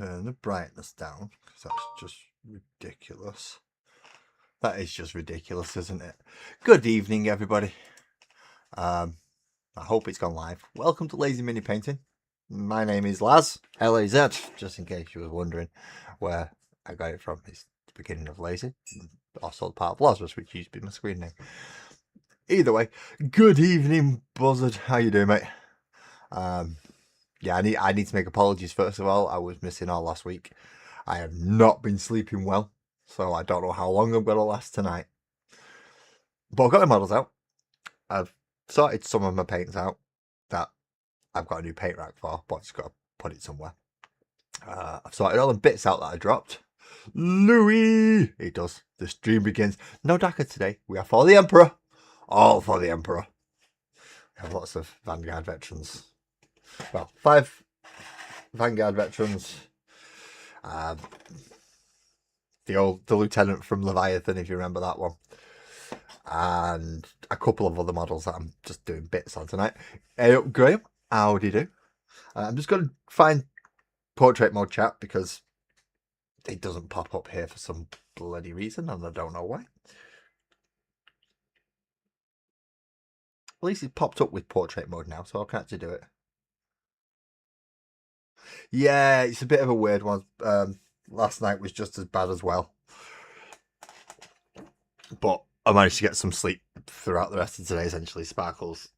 turn the brightness down because that's just ridiculous. That is just ridiculous, isn't it? Good evening, everybody. I hope it's gone live. Welcome to Lazy Mini Painting. My name is Laz, L-A-Z, just in case you were wondering where I got it from. It's the beginning of Lazy, also part of Lazarus, which used to be my screen name. Either way, good evening, Buzzard. How you doing, mate? Yeah, I need to make apologies first of all. I was missing all last week. I have not been sleeping well, so I don't know how long I'm going to last tonight. But I've got my models out. I've sorted some of my paints out that I've got a new paint rack for, but I've just got to put it somewhere. I've sorted all the bits out that I dropped. Louis! It does. The stream begins. No Daka today. We are for the Emperor. All for the Emperor. We have lots of Vanguard veterans. Well, 5 Vanguard veterans. The lieutenant from Leviathan, if you remember that one. And a couple of other models that I'm just doing bits on tonight. Hey up, Graham. Howdy do. I'm just going to find portrait mode chat because it doesn't pop up here for some bloody reason and I don't know why. At least it's popped up with portrait mode now, so I can actually do it. Yeah, it's a bit of a weird one. Last night was just as bad as well. But I managed to get some sleep throughout the rest of today, essentially. Sparkles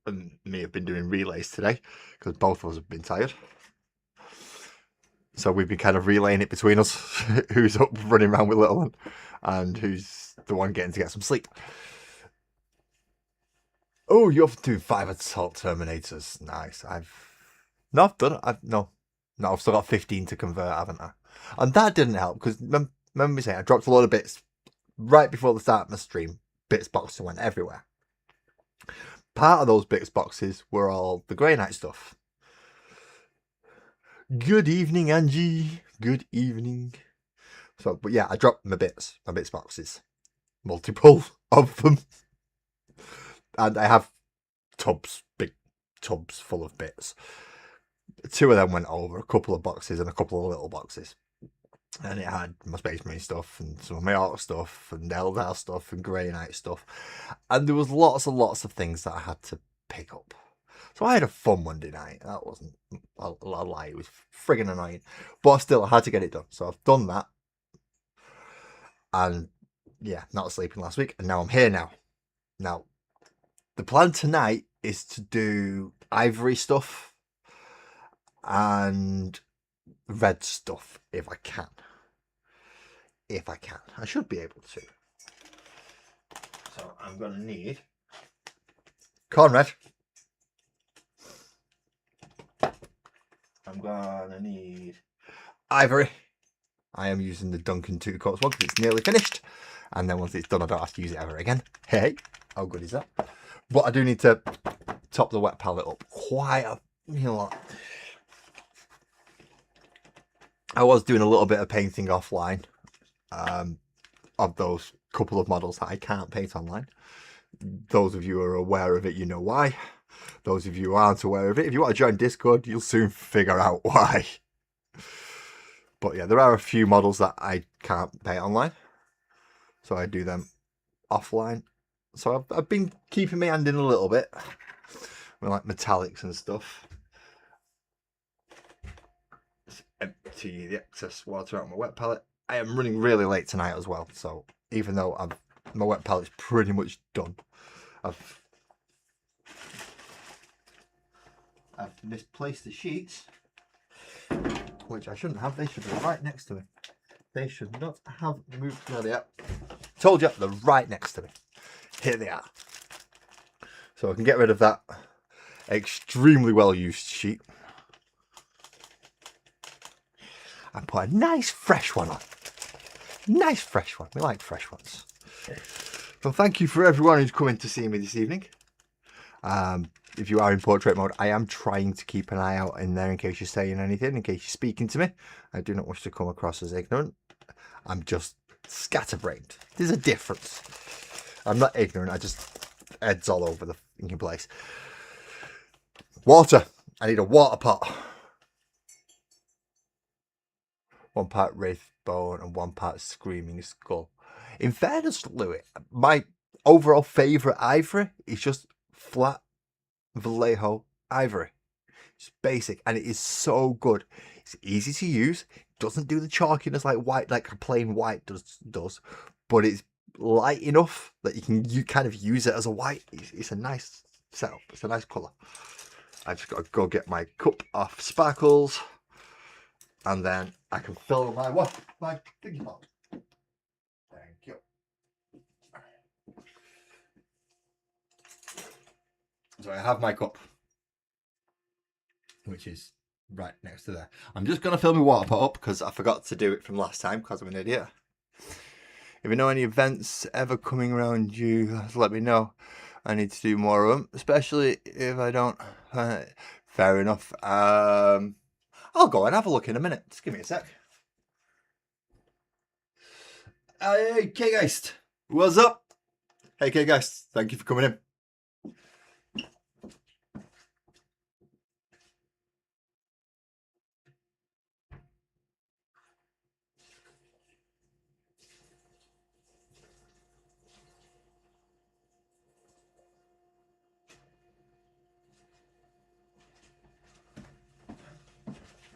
and me have been doing relays today because both of us have been tired. So we've been kind of relaying it between us, who's up running around with little one and who's the one getting to get some sleep. Oh, you're doing 5 assault terminators. Nice. I've done it. No, I've still got 15 to convert, haven't I? And that didn't help because remember me saying I dropped a lot of bits right before the start of my stream. Bits boxes went everywhere. Part of those bits boxes were all the Grey Knight stuff. Good evening, Angie. Good evening. So, but yeah, I dropped my bits boxes. Multiple of them. And I have tubs, big tubs full of bits. 2 of them went over, a couple of boxes and a couple of little boxes. And it had my Space Marine stuff and some of my Orc stuff and Eldar stuff and Grey Knight stuff. And there was lots and lots of things that I had to pick up. So I had a fun Monday night. That wasn't a lie. It was friggin' annoying. But still, I had to get it done. So I've done that. And yeah, not sleeping last week. And now I'm here now. Now, the plan tonight is to do ivory stuff and red stuff if I can. If I can. I should be able to. So I'm going to need Conrad. I'm going to need ivory. I am using the Duncan 2 coats one because it's nearly finished. And then once it's done, I don't have to use it ever again. Hey, how good is that? But I do need to top the wet palette up quite a lot. I was doing a little bit of painting offline of those couple of models that I can't paint online. Those of you who are aware of it, you know why. Those of you who aren't aware of it, if you want to join Discord, you'll soon figure out why. But yeah, there are a few models that I can't paint online. So I do them offline. So I've been keeping my hand in a little bit. With like metallics and stuff. Just empty the excess water out of my wet palette. I am running really late tonight as well. So even though my wet palette's pretty much done, I've misplaced the sheets, which I shouldn't have. They should be right next to me. They should not have moved. There they are. Told you, they're right next to me. Here they are. So I can get rid of that extremely well used sheet and put a nice fresh one on. Nice fresh one. We like fresh ones. So thank you for everyone who's coming to see me this evening. If you are in portrait mode, I am trying to keep an eye out in there in case you're saying anything, in case you're speaking to me. I do not wish to come across as ignorant. I'm just scatterbrained. There's a difference. I'm not ignorant, I just heads all over the fucking place. Water. I need a water pot. 1 part Wraithbone and 1 part Screaming Skull. In fairness, Louis, my overall favourite ivory is just flat Vallejo ivory. It's basic and it is so good. It's easy to use. It doesn't do the chalkiness like white, like a plain white does, but it's light enough that you kind of use it as a white. It's a nice setup. It's a nice colour. I just got to go get my cup off Sparkles, and then I can fill my thingy pot. Thank you. So I have my cup, which is right next to there. I'm just going to fill my water pot up because I forgot to do it from last time because I'm an idiot. If you know any events ever coming around you, let me know. I need to do more of them, especially if I don't. Fair enough. I'll go and have a look in a minute. Just give me a sec. Hey, K-Geist. What's up? Hey, K-Geist. Thank you for coming in.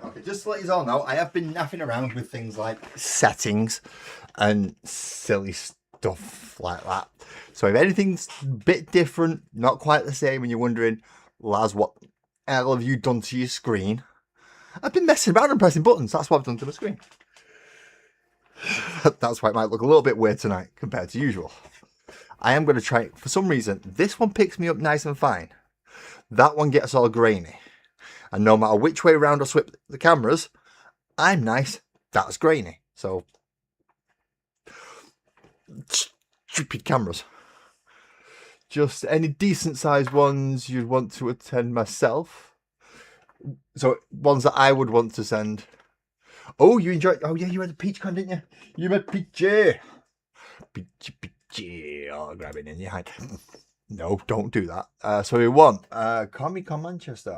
Okay, just to let you all know, I have been naffing around with things like settings and silly stuff like that. So if anything's a bit different, not quite the same, and you're wondering, Laz, what hell have you done to your screen? I've been messing around and pressing buttons. That's what I've done to the screen. That's why it might look a little bit weird tonight compared to usual. I am going to try, for some reason, this one picks me up nice and fine. That one gets all grainy. And no matter which way around I swip the cameras, I'm nice, that's grainy. So, stupid cameras. Just any decent sized ones you'd want to attend myself. So, ones that I would want to send. Oh, you enjoyed, oh yeah, you had a PeachCon, didn't you? You met Peachy. Peachy, oh, grab it in your hand. No, don't do that. So we want Comic-Con Manchester.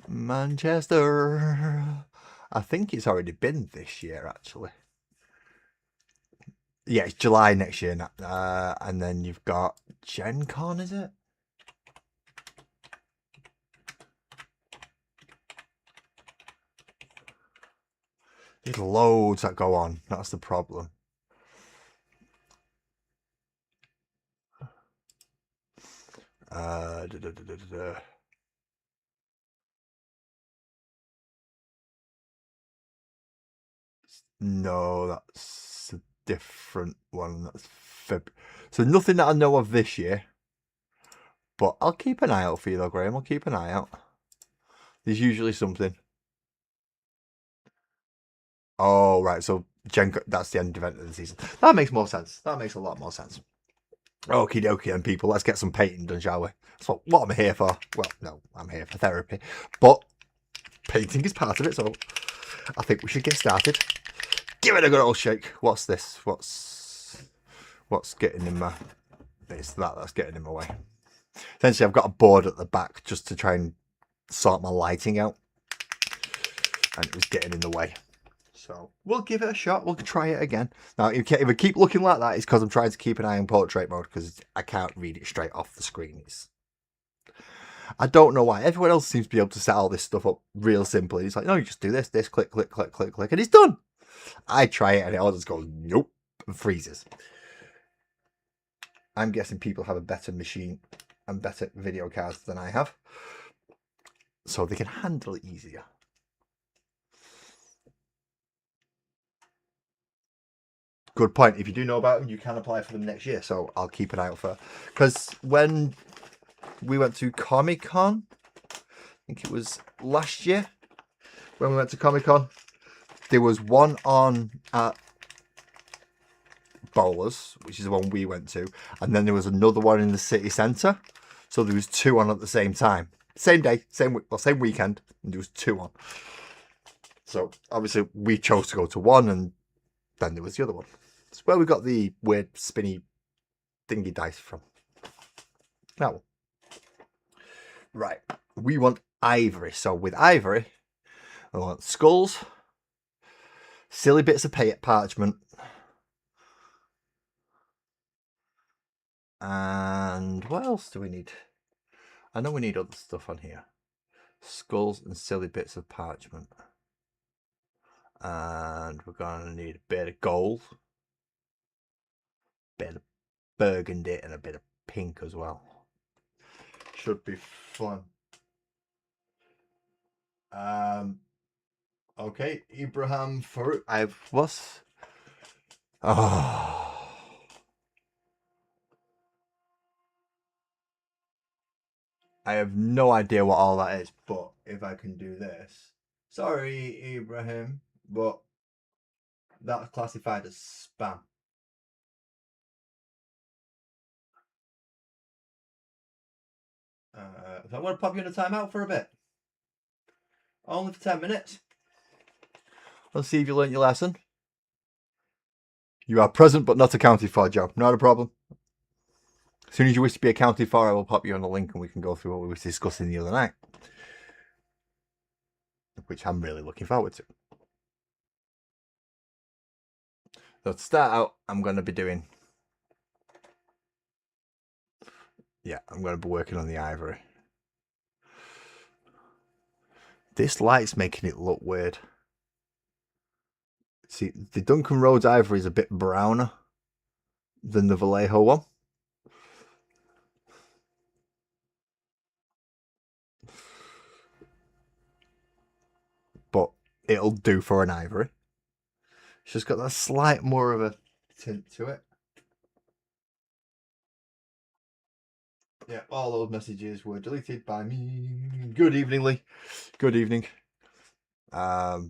Manchester. I think it's already been this year, actually. Yeah, it's July next year. And then you've got Gen Con, is it? There's loads that go on. That's the problem. No, that's a different one. That's Feb. So nothing that I know of this year. But I'll keep an eye out for you though, Graham. I'll keep an eye out. There's usually something. Oh, right. So that's the end event of the season. That makes more sense. That makes a lot more sense. Okie dokie, and people, let's get some painting done, shall we? That's what I'm here for. Well, no, I'm here for therapy. But painting is part of it, so I think we should get started. Give it a good old shake. What's this? What's getting in my... It's that's getting in my way. Essentially, I've got a board at the back just to try and sort my lighting out. And it was getting in the way. So we'll give it a shot. We'll try it again. Now, if I keep looking like that, it's because I'm trying to keep an eye on portrait mode because I can't read it straight off the screen. I don't know why. Everyone else seems to be able to set all this stuff up real simply. It's like, no, you just do this, click, click, click, click, click, and it's done. I try it and it all just goes, nope, and freezes. I'm guessing people have a better machine and better video cards than I have. So they can handle it easier. Good point. If you do know about them, you can apply for them next year. So I'll keep an eye out for. Because when we went to Comic-Con, I think it was last year, when we went to Comic-Con, there was one on at Bowlers, which is the one we went to, and then there was another one in the city centre. So there was 2 on at the same time. Same day, same weekend, and there was 2 on. So obviously we chose to go to one, and then there was the other one. It's where we got the weird spinny thingy dice from? That one. Right. We want ivory. So with ivory, I want skulls, silly bits of parchment, and what else do we need? I know we need other stuff on here. Skulls and silly bits of parchment. And we're going to need a bit of gold, a bit of burgundy, and a bit of pink as well. Should be fun. Okay, Ibrahim Farouk. Oh. I have no idea what all that is, but if I can do this. Sorry, Ibrahim, but that's classified as spam. So I'm going to pop you in a timeout for a bit. Only for 10 minutes. Let's see if you learned your lesson. You are present but not accounted for, Joe. Not a problem. As soon as you wish to be accounted for, I will pop you on the link and we can go through what we were discussing the other night. Which I'm really looking forward to. So to start out, I'm going to be doing... Yeah, I'm going to be working on the ivory. This light's making it look weird. See, the Duncan Rhodes ivory is a bit browner than the Vallejo one. But it'll do for an ivory. It's just got that slight more of a tint to it. Yeah, all those messages were deleted by me. Good evening, Lee. Good evening. So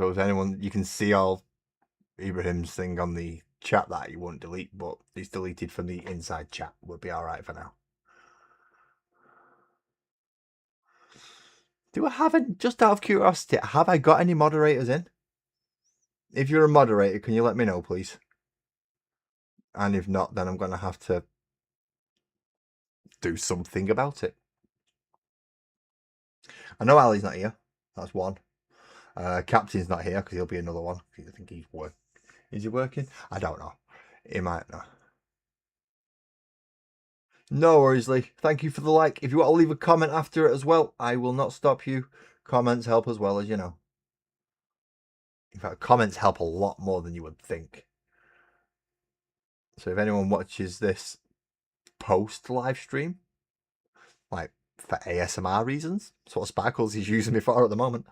if anyone, you can see all Ibrahim's thing on the chat that he won't delete, but it's deleted from the inside chat. We'll be all right for now. Do I have it? Just out of curiosity, have I got any moderators in? If you're a moderator, can you let me know, please? And if not, then I'm going to have to do something about it. I know Ali's not here. That's one. Captain's not here because he'll be another one. I think he's working. Is he working? I don't know. He might not. No worries, Lee. Thank you for the like. If you want to leave a comment after it as well, I will not stop you. Comments help as well, as you know. In fact, comments help a lot more than you would think. So if anyone watches this post live stream, like for ASMR reasons, that's what Sparkles is using me for at the moment,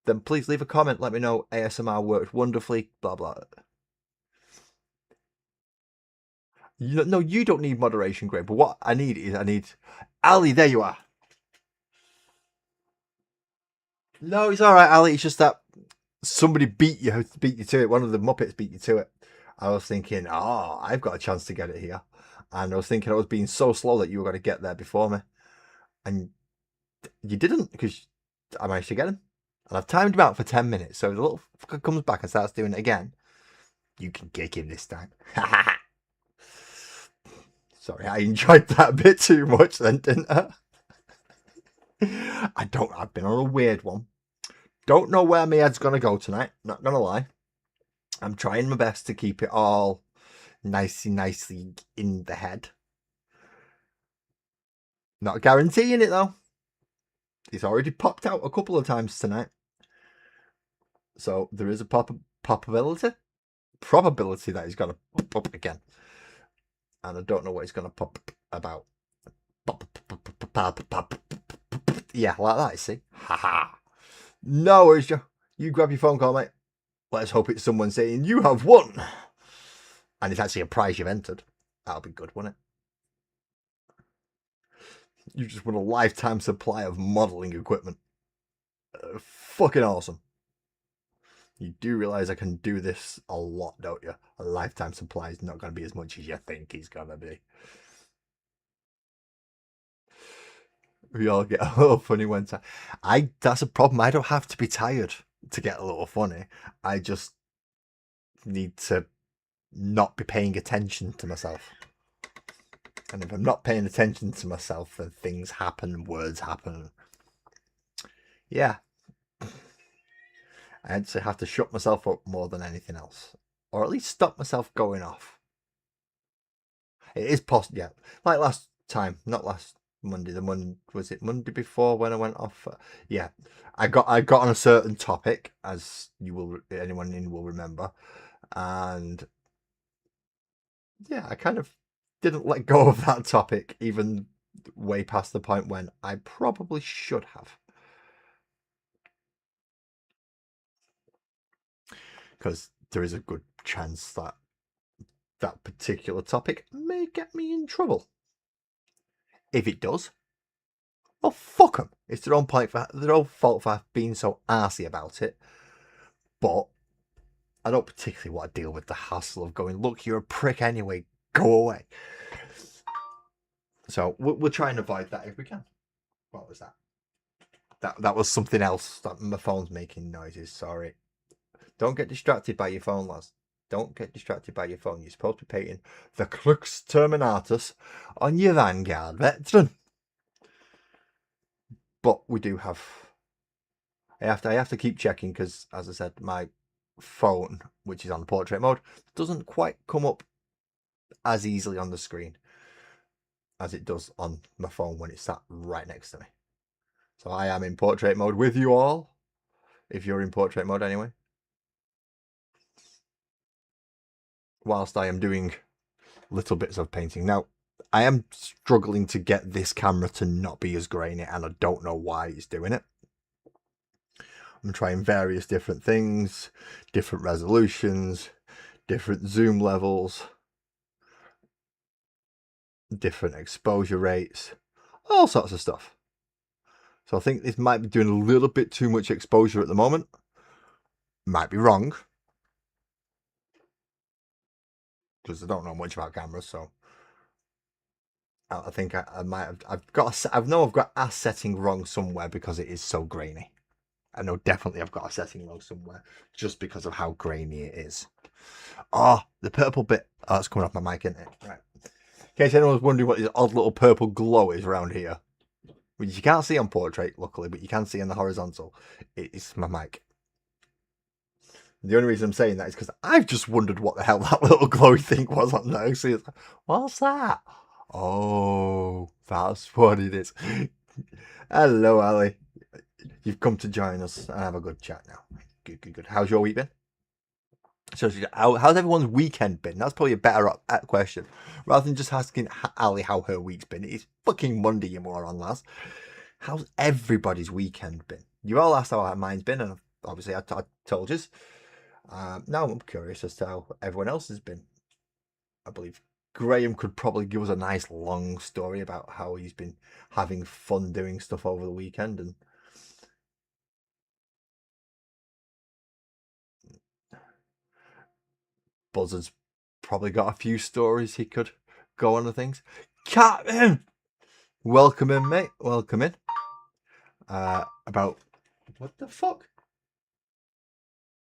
then please leave a comment. Let me know ASMR worked wonderfully, blah, blah. No, you don't need moderation, Greg. But what I need Ali, there you are. No, it's all right, Ali. It's just that somebody beat you to it. One of the Muppets beat you to it. I was thinking, oh, I've got a chance to get it here. And I was thinking I was being so slow that you were going to get there before me. And you didn't, because I managed to get him. And I've timed him out for 10 minutes. So if the little fucker comes back and starts doing it again, you can kick him this time. Sorry, I enjoyed that a bit too much then, didn't I? I've been on a weird one. Don't know where my head's going to go tonight. Not going to lie. I'm trying my best to keep it all nicely in the head. Not guaranteeing it though. It's already popped out a couple of times tonight. So there is a probability that he's going to pop up again. And I don't know what he's going to pop about. Yeah, like that, you see. Haha. No worries, Joe. You grab your phone call, mate. Let's hope it's someone saying, you have won. And it's actually a prize you've entered. That'll be good, won't it? You just won a lifetime supply of modelling equipment. Fucking awesome. You do realise I can do this a lot, don't you? A lifetime supply is not going to be as much as you think it's going to be. We all get a little funny one time. That's a problem. I don't have to be tired to get a little funny. I just need to not be paying attention to myself. And if I'm not paying attention to myself, then things happen, words happen. Yeah. I actually have to shut myself up more than anything else. Or at least stop myself going off. It is possible, yeah. Like last time, not last Monday, was it Monday before when I went off? Yeah. I got on a certain topic, as anyone in will remember. And yeah, I kind of didn't let go of that topic, even way past the point when I probably should have. Because there is a good chance that that particular topic may get me in trouble. If it does, well, fuck them. It's their own fault for being so arsey about it. But I don't particularly want to deal with the hassle of going, look, you're a prick anyway, go away. So we'll try and avoid that if we can. What was that? That was something else. That my phone's making noises. Sorry. Don't get distracted by your phone, lads. Don't get distracted by your phone. You're supposed to be painting the Crux Terminatus on your Vanguard veteran. But we do have. I have to keep checking because, as I said, my phone, which is on portrait mode, doesn't quite come up as easily on the screen as it does on my phone when it's sat right next to me. So I am in portrait mode with you all, if you're in portrait mode anyway. Whilst I am doing little bits of painting. Now, I am struggling to get this camera to not be as grainy, and I don't know why it's doing it. I'm trying various different things, different resolutions, different zoom levels, different exposure rates, all sorts of stuff. So I think this might be doing a little bit too much exposure at the moment. Might be wrong, because I don't know much about cameras, so I think I might have. I've got a setting wrong somewhere because it is so grainy. I know definitely I've got a setting wrong somewhere just because of how grainy it is. Oh, the purple bit. Oh, it's coming off my mic, isn't it? Right. In case anyone's wondering what this odd little purple glow is around here, which you can't see on portrait, luckily, but you can see in the horizontal. It's my mic. The only reason I'm saying that is because I've just wondered what the hell that little glowy thing was on there. See, it's like, what's that? Oh, that's what it is. Hello, Ali. You've come to join us and have a good chat now. Good. How's your week been? So, how's everyone's weekend been? That's probably a better question. Rather than just asking Ali how her week's been. It's fucking Monday, you moron, lads. How's everybody's weekend been? You all asked how mine's been, and obviously I told you. Now I'm curious as to how everyone else has been. I believe Graham could probably give us a nice long story about how he's been having fun doing stuff over the weekend. And Buzzard's probably got a few stories he could go on to things. Captain! Welcome in, mate. Welcome in. About... What the fuck?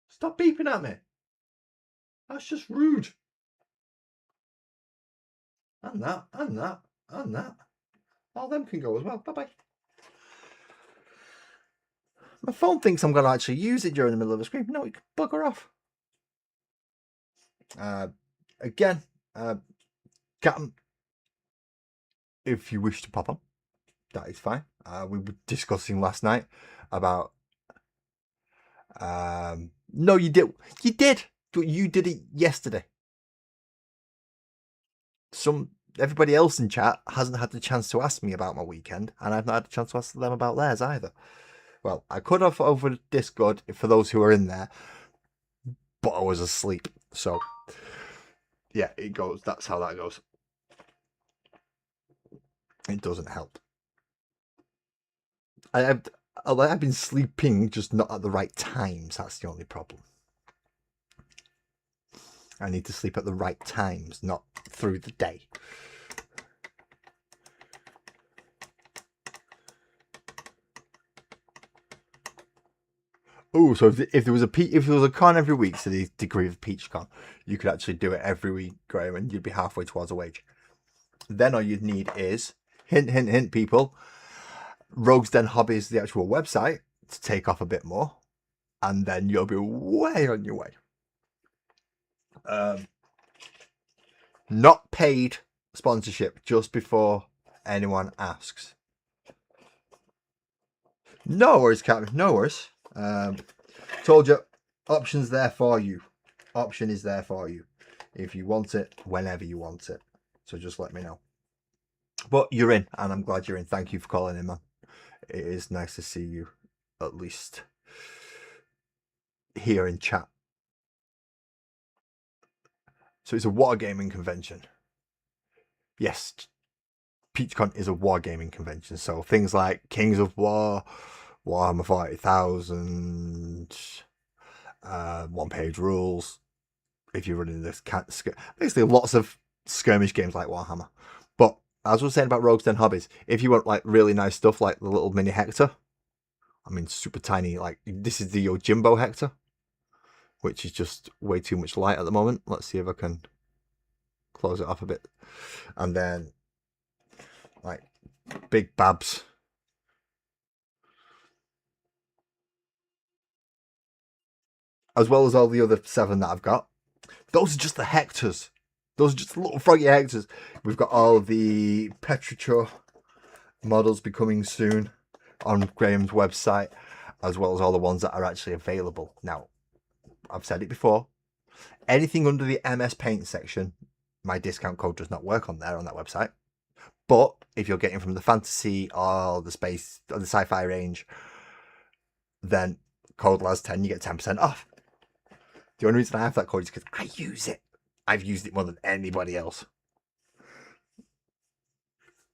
Stop beeping at me. That's just rude. And that. All them can go as well. Bye-bye. My phone thinks I'm going to actually use it during the middle of a screen. No, you can bugger off. Again, Captain, if you wish to pop on, that is fine. We were discussing last night about... no, you did. You did. You did it yesterday. Everybody else in chat hasn't had the chance to ask me about my weekend, and I've not had a chance to ask them about theirs either. Well, I could have over Discord for those who are in there, but I was asleep. So, yeah, it goes. That's how that goes. It doesn't help. I've been sleeping, just not at the right times. That's the only problem. I need to sleep at the right times, not through the day. Oh, so if there was a con every week, so the degree of peach con, you could actually do it every week, Graham, and you'd be halfway towards a wage. Then all you'd need is hint, hint, hint, people. Rogues Den Hobbies, the actual website, to take off a bit more, and then you'll be way on your way. Not paid sponsorship, just before anyone asks. No worries, Captain. No worries. Told you, option's there for you. Option is there for you if you want it, whenever you want it. So just let me know. But you're in, and I'm glad you're in. Thank you for calling in, man. It is nice to see you, at least here in chat. So it's a wargaming convention. Yes, PeachCon is a wargaming convention. So things like Kings of War, Warhammer 40,000, one-page rules. If you're running this, basically lots of skirmish games like Warhammer. But as I was saying about Rogues Den Hobbies, if you want like really nice stuff like the little mini Hector, I mean super tiny, like this is the Yojimbo Hector, which is just way too much light at the moment. Let's see if I can close it off a bit. And then like big Babs. As well as all the other 7 that I've got. Those are just the Hectors. Those are just little froggy Hectors. We've got all the Petrichor models becoming soon on Graham's website, as well as all the ones that are actually available. Now, I've said it before. Anything under the MS Paint section, my discount code does not work on there on that website. But if you're getting from the fantasy or the space or the sci-fi range, then code LAS10, you get 10% off. The only reason I have that code is because I use it. I've used it more than anybody else.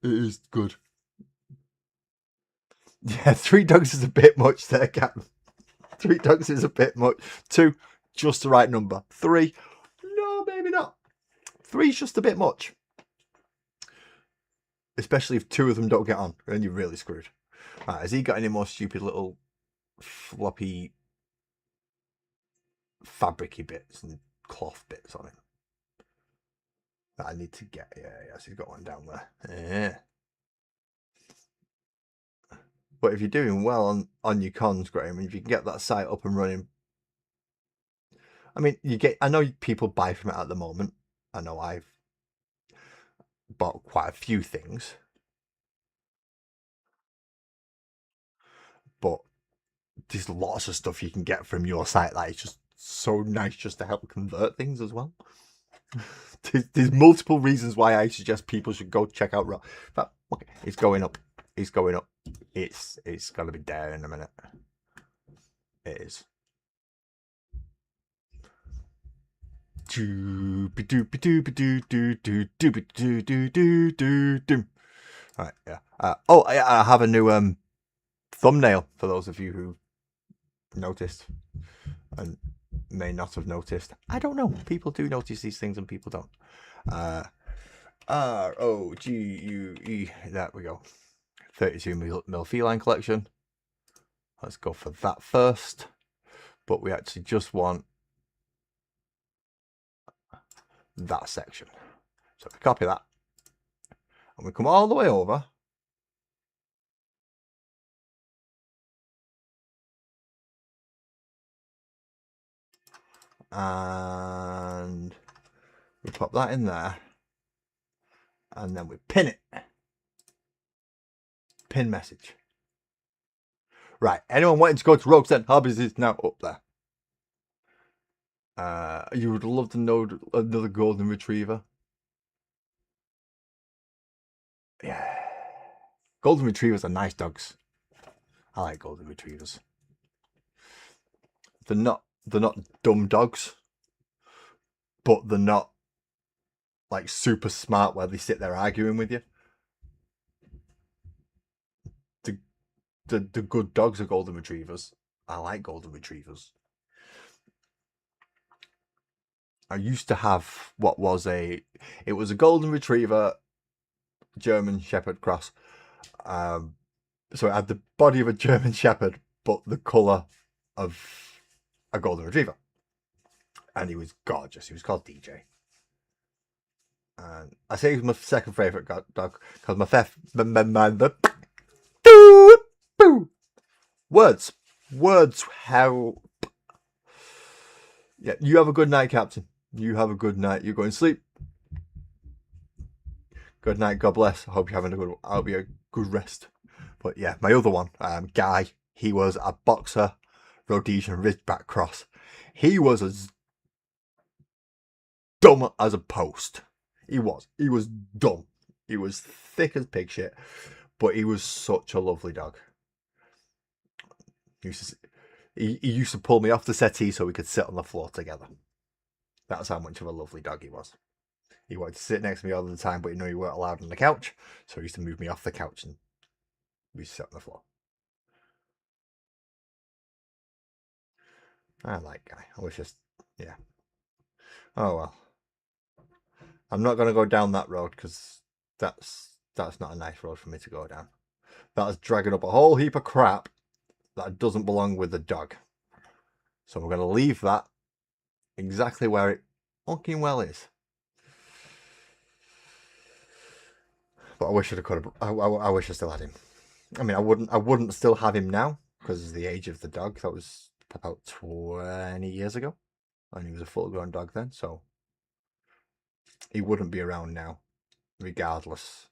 It is good. Yeah, 3 dogs is a bit much there, Cap. 3 dogs is a bit much. 2, just the right number. 3, no, maybe not. 3 is just a bit much. Especially if 2 of them don't get on, then you're really screwed. Right, has he got any more stupid little floppy fabricy bits and cloth bits on him that I need to get? Yeah, so he's got one down there. Yeah. But if you're doing well on your cons, Graham, if you can get that site up and running, I mean, I know people buy from it at the moment. I know I've bought quite a few things, but there's lots of stuff you can get from your site that is just so nice just to help convert things as well. There's multiple reasons why I suggest people should go check out Rock. But okay, it's going up. It's going up. It's gonna be there in a minute. It is. Right, yeah. Oh, I have a new thumbnail for those of you who noticed and may not have noticed. I don't know. People do notice these things and people don't. ROGUE. There we go. 32 mil feline collection. Let's go for that first. But we actually just want that section. So we copy that. And we come all the way over. And we pop that in there. And then we pin it. Pin message. Right. Anyone wanting to go to Rogues Den Hobbies is now up there. You would love to know another golden retriever. Yeah. Golden retrievers are nice dogs. I like golden retrievers. They're not dumb dogs, but they're not like super smart where they sit there arguing with you. The good dogs are golden retrievers. I like golden retrievers. I used to have what was it was a golden retriever German Shepherd cross. So it had the body of a German Shepherd, but the colour of a golden retriever, and he was gorgeous. He was called DJ. And I say he was my second favourite dog because words help. Yeah, you have a good night, Captain. You have a good night. You go and sleep. Good night. God bless. I hope you're having a good. I'll be a good rest. But yeah, my other one, Guy. He was a boxer, Rhodesian Ridgeback cross. He was as dumb as a post. He was dumb. He was thick as pig shit, but he was such a lovely dog. He used to pull me off the settee so we could sit on the floor together. That's how much of a lovely dog he was. He wanted to sit next to me all the time, but he knew he weren't allowed on the couch, so he used to move me off the couch and we sit on the floor. I like Guy. I was just, yeah. Oh well. I'm not going to go down that road because that's not a nice road for me to go down. That's dragging up a whole heap of crap that doesn't belong with the dog. So we're going to leave that exactly where it fucking well is. But I wish I could have. I wish I still had him. I mean, I wouldn't still have him now because of the age of the dog. That was about 20 years ago, and he was a full-grown dog then, so he wouldn't be around now, regardless.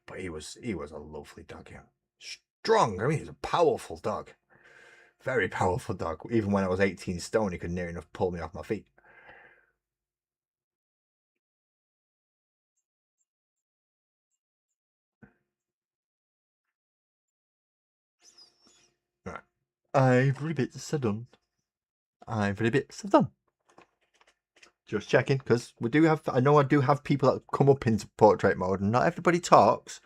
But he was a lovely dog. Yeah. Strong. I mean, he's a powerful dog. Very powerful dog. Even when I was 18 stone, he could near enough pull me off my feet. Right. Ivory bits are done. Ivory bits are done. Just checking, because I know I do have people that come up into portrait mode, and not everybody talks,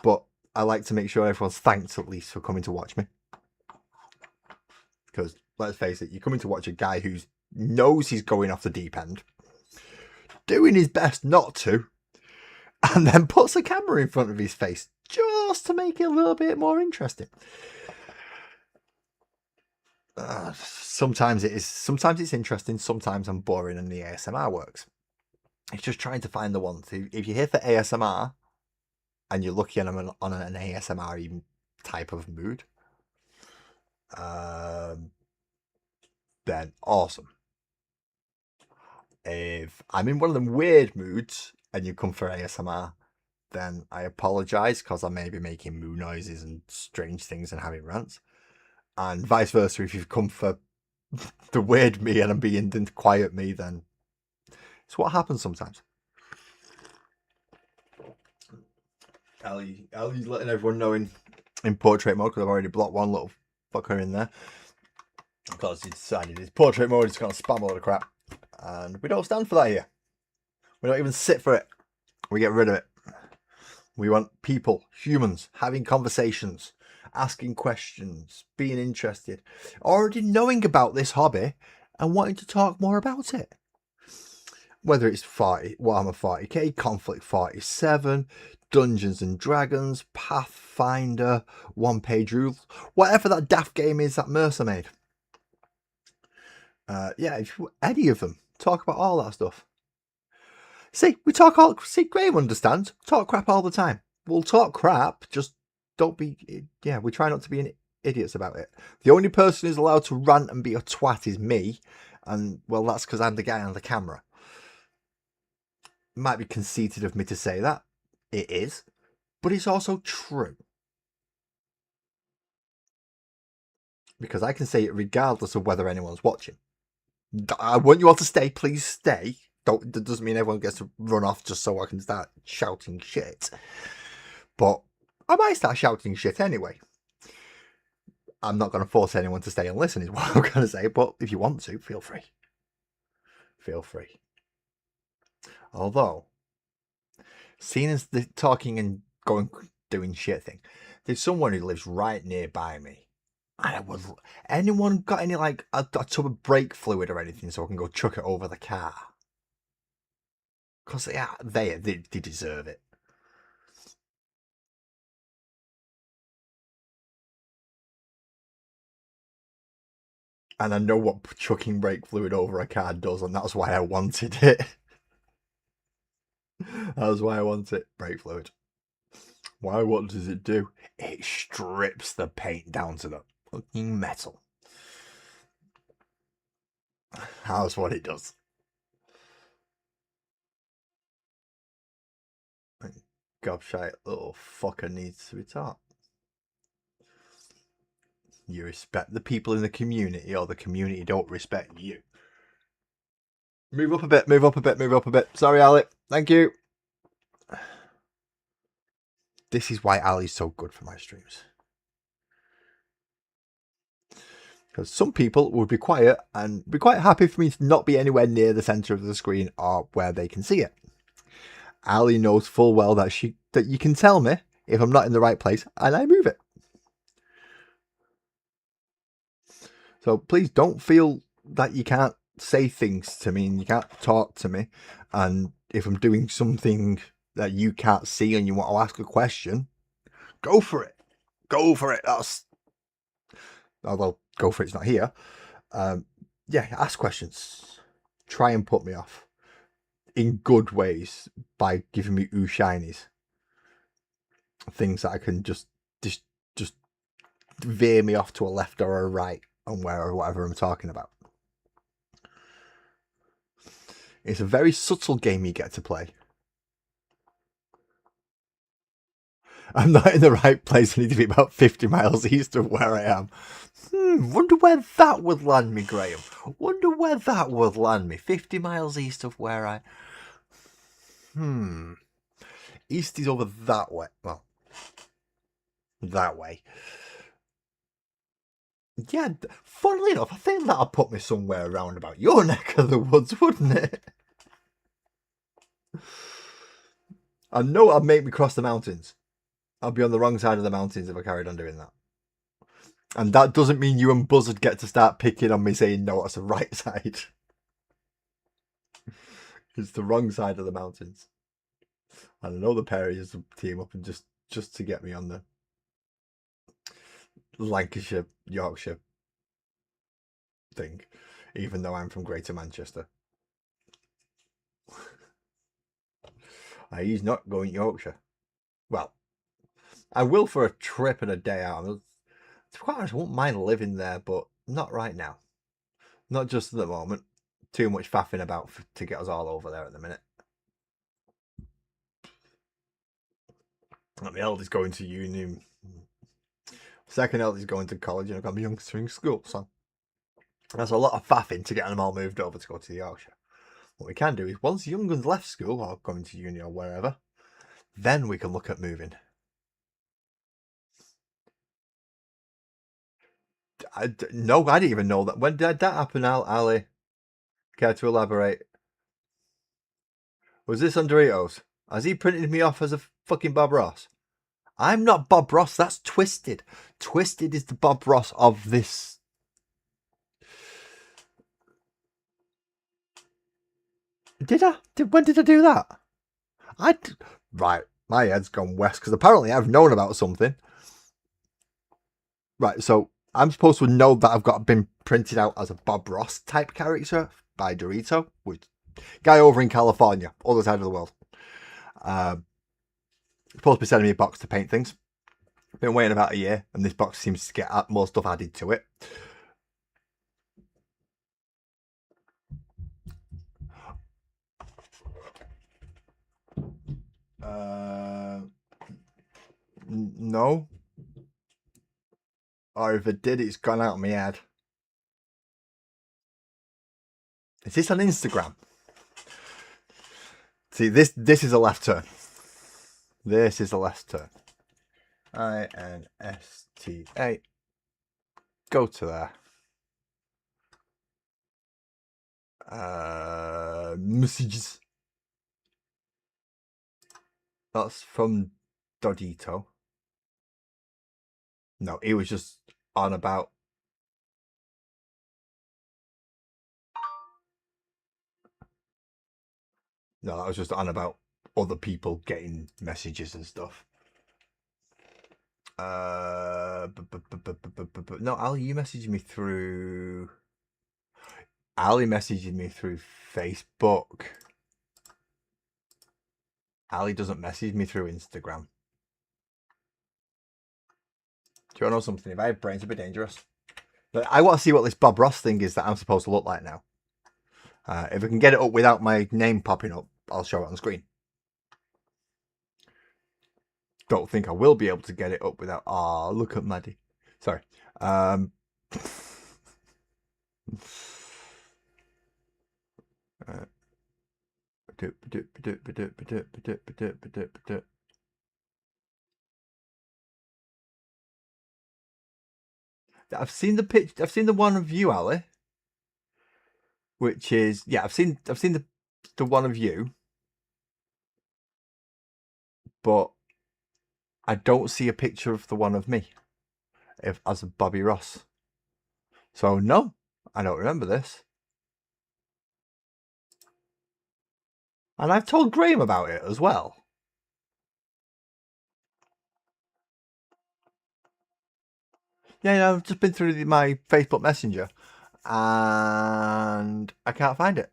but I like to make sure everyone's thanked at least for coming to watch me. Because let's face it, you're coming to watch a guy who knows he's going off the deep end, doing his best not to, and then puts a camera in front of his face just to make it a little bit more interesting. Sometimes it's interesting, sometimes I'm boring and the ASMR works. It's just trying to find the ones. If you're here for ASMR and you're lucky on an ASMR even type of mood, then awesome. If I'm in one of them weird moods and you come for ASMR, then I apologise because I may be making moo noises and strange things and having rants. And vice versa, if you've come for the weird me and I'm being the quiet me, then it's what happens sometimes. Ellie's letting everyone know in portrait mode because I've already blocked one little fucker in there. Because he decided his portrait mode is going to spam a lot of crap. And we don't stand for that here. We don't even sit for it. We get rid of it. We want people, humans, having conversations, asking questions, being interested, already knowing about this hobby and wanting to talk more about it. Whether it's Warhammer 40k, Conflict 47, Dungeons and Dragons, Pathfinder, one-page rules, whatever that daft game is that Mercer made. Yeah, any of them, talk about all that stuff. See, Graham understands. Talk crap all the time. We'll talk crap, just don't be, we try not to be idiots about it. The only person who's allowed to rant and be a twat is me, and well, that's because I'm the guy on the camera. It might be conceited of me to say that. It is, but it's also true. Because I can say it regardless of whether anyone's watching. I want you all to stay, please stay. That doesn't mean everyone gets to run off just so I can start shouting shit. But I might start shouting shit anyway. I'm not going to force anyone to stay and listen is what I'm going to say. But if you want to, feel free. Feel free. Although, seeing as the talking and doing shit thing, there's someone who lives right nearby me. And anyone got any like a tub of brake fluid or anything so I can go chuck it over the car? Because they deserve it. And I know what chucking brake fluid over a car does, and that's why I wanted it. That's why I want it. Brake fluid. Why? What does it do? It strips the paint down to the fucking metal. That's what it does. Gobshite little fucker needs to be taught. You respect the people in the community, or the community don't respect you. Move up a bit, move up a bit, move up a bit. Sorry, Ali. Thank you. This is why Ali's so good for my streams. Because some people would be quiet and be quite happy for me to not be anywhere near the centre of the screen or where they can see it. Ali knows full well that you can tell me if I'm not in the right place and I move it. So please don't feel that you can't say things to me and you can't talk to me. And if I'm doing something that you can't see and you want to ask a question, go for it. Go for it. Although go for it's not here. Yeah, ask questions. Try and put me off in good ways by giving me ooh shinies. Things that I can just veer me off to a left or a right on whatever I'm talking about. It's a very subtle game you get to play. I'm not in the right place. I need to be about 50 miles east of where I am. Wonder where that would land me, Graham. Wonder where that would land me. 50 miles east of where I... East is over that way. Well, that way. Yeah, funnily enough, I think that'll put me somewhere around about your neck of the woods, wouldn't it? I know it'll make me cross the mountains. I'll be on the wrong side of the mountains if I carried on doing that. And that doesn't mean you and Buzzard get to start picking on me saying, no, that's the right side. It's the wrong side of the mountains. And I know the pair is to team up and just to get me on the Lancashire, Yorkshire thing, even though I'm from Greater Manchester. He's not going to Yorkshire. Well, I will for a trip and a day out. To be quite honest, I wouldn't mind living there, but not right now. Not just at the moment. Too much faffing about to get us all over there at the minute. My eldest going to uni. Second eldest going to college, and I've got my youngster in school, so there's a lot of faffing to get them all moved over to go to the Yorkshire. What we can do is, once the young one's left school or going to uni or wherever, then we can look at moving. No, I didn't even know that. When did that happen, Ali? Care to elaborate? Was this on Doritos? Has he printed me off as a fucking Bob Ross? I'm not Bob Ross, that's Twisted. Twisted is the Bob Ross of this. Did I? When did I do that? Right, my head's gone west because apparently I've known about something. Right, so I'm supposed to know that I've been printed out as a Bob Ross type character by Dorito, which guy over in California, other side of the world. Supposed to be sending me a box to paint things. Been waiting about a year, and this box seems to get more stuff added to it. No. Or if it did, it's gone out of my head. Is this on Instagram? See, this is a left turn. This is a left turn. INSTA. Go to there. Messages. That's from Dodito. No, he was just on about. No, that was just on about other people getting messages and stuff. No, Ali, you messaged me through Ali messaged me through Facebook. Ali doesn't message me through Instagram. Do you want to know something? If I have brains, it'd be dangerous. But I want to see what this Bob Ross thing is that I'm supposed to look like now. If I can get it up without my name popping up, I'll show it on screen. Don't think I will be able to get it up without... Oh, look at Maddie. Sorry. I've seen the pitch. I've seen the one of you, Ali. Which is I've seen the one of you, but I don't see a picture of the one of me, as a Bobby Ross. So no, I don't remember this. And I've told Graham about it as well. Yeah, I've just been through my Facebook Messenger and I can't find it.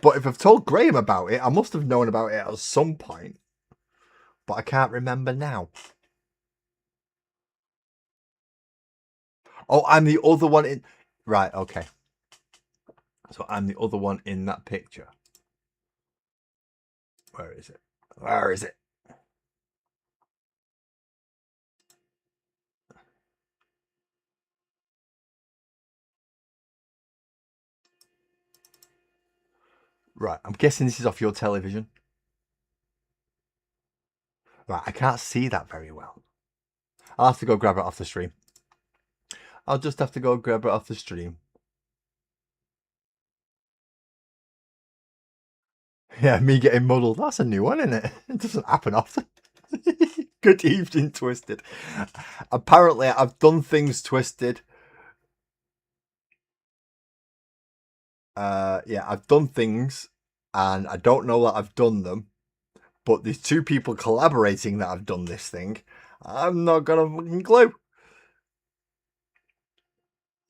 But if I've told Graham about it, I must have known about it at some point. But I can't remember now. Oh, I'm the other one in... Right, okay. So I'm the other one in that picture. Where is it? Where is it? Right, I'm guessing this is off your television. Right, I can't see that very well. I'll have to go grab it off the stream. I'll just have to go grab it off the stream. Yeah, me getting muddled. That's a new one, isn't it? It doesn't happen often. Good evening, Twisted. Apparently, I've done things Twisted. Yeah, I've done things, and I don't know that I've done them. But there's two people collaborating that I've done this thing. I'm not got a fucking clue.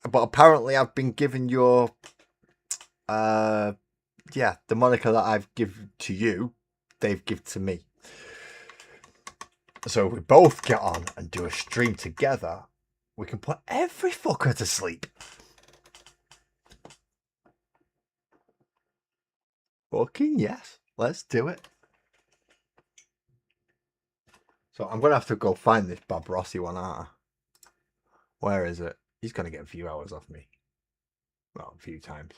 But apparently, I've been given your, the moniker that I've given to you, they've given to me. So if we both get on and do a stream together, we can put every fucker to sleep. Fucking yes. Let's do it. So I'm going to have to go find this Bob Rossi one, aren't I? Where is it? He's going to get a few hours off me. Well, a few times.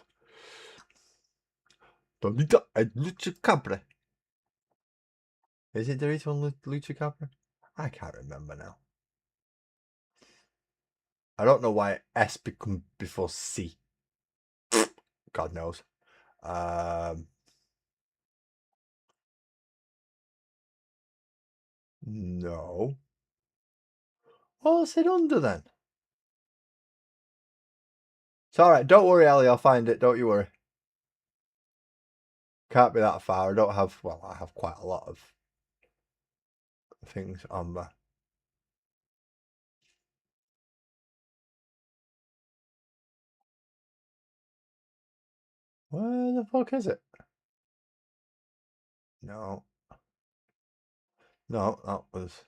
Donita and Lucha Cabra. Is it Dorito and Lucha Cabra? I can't remember now. I don't know why S become before C. God knows. No. What's it under then? It's alright, don't worry, Ali, I'll find it, don't you worry. Can't be that far. I don't have, well, I have quite a lot of things on there. Where the fuck is it? No. No, that was...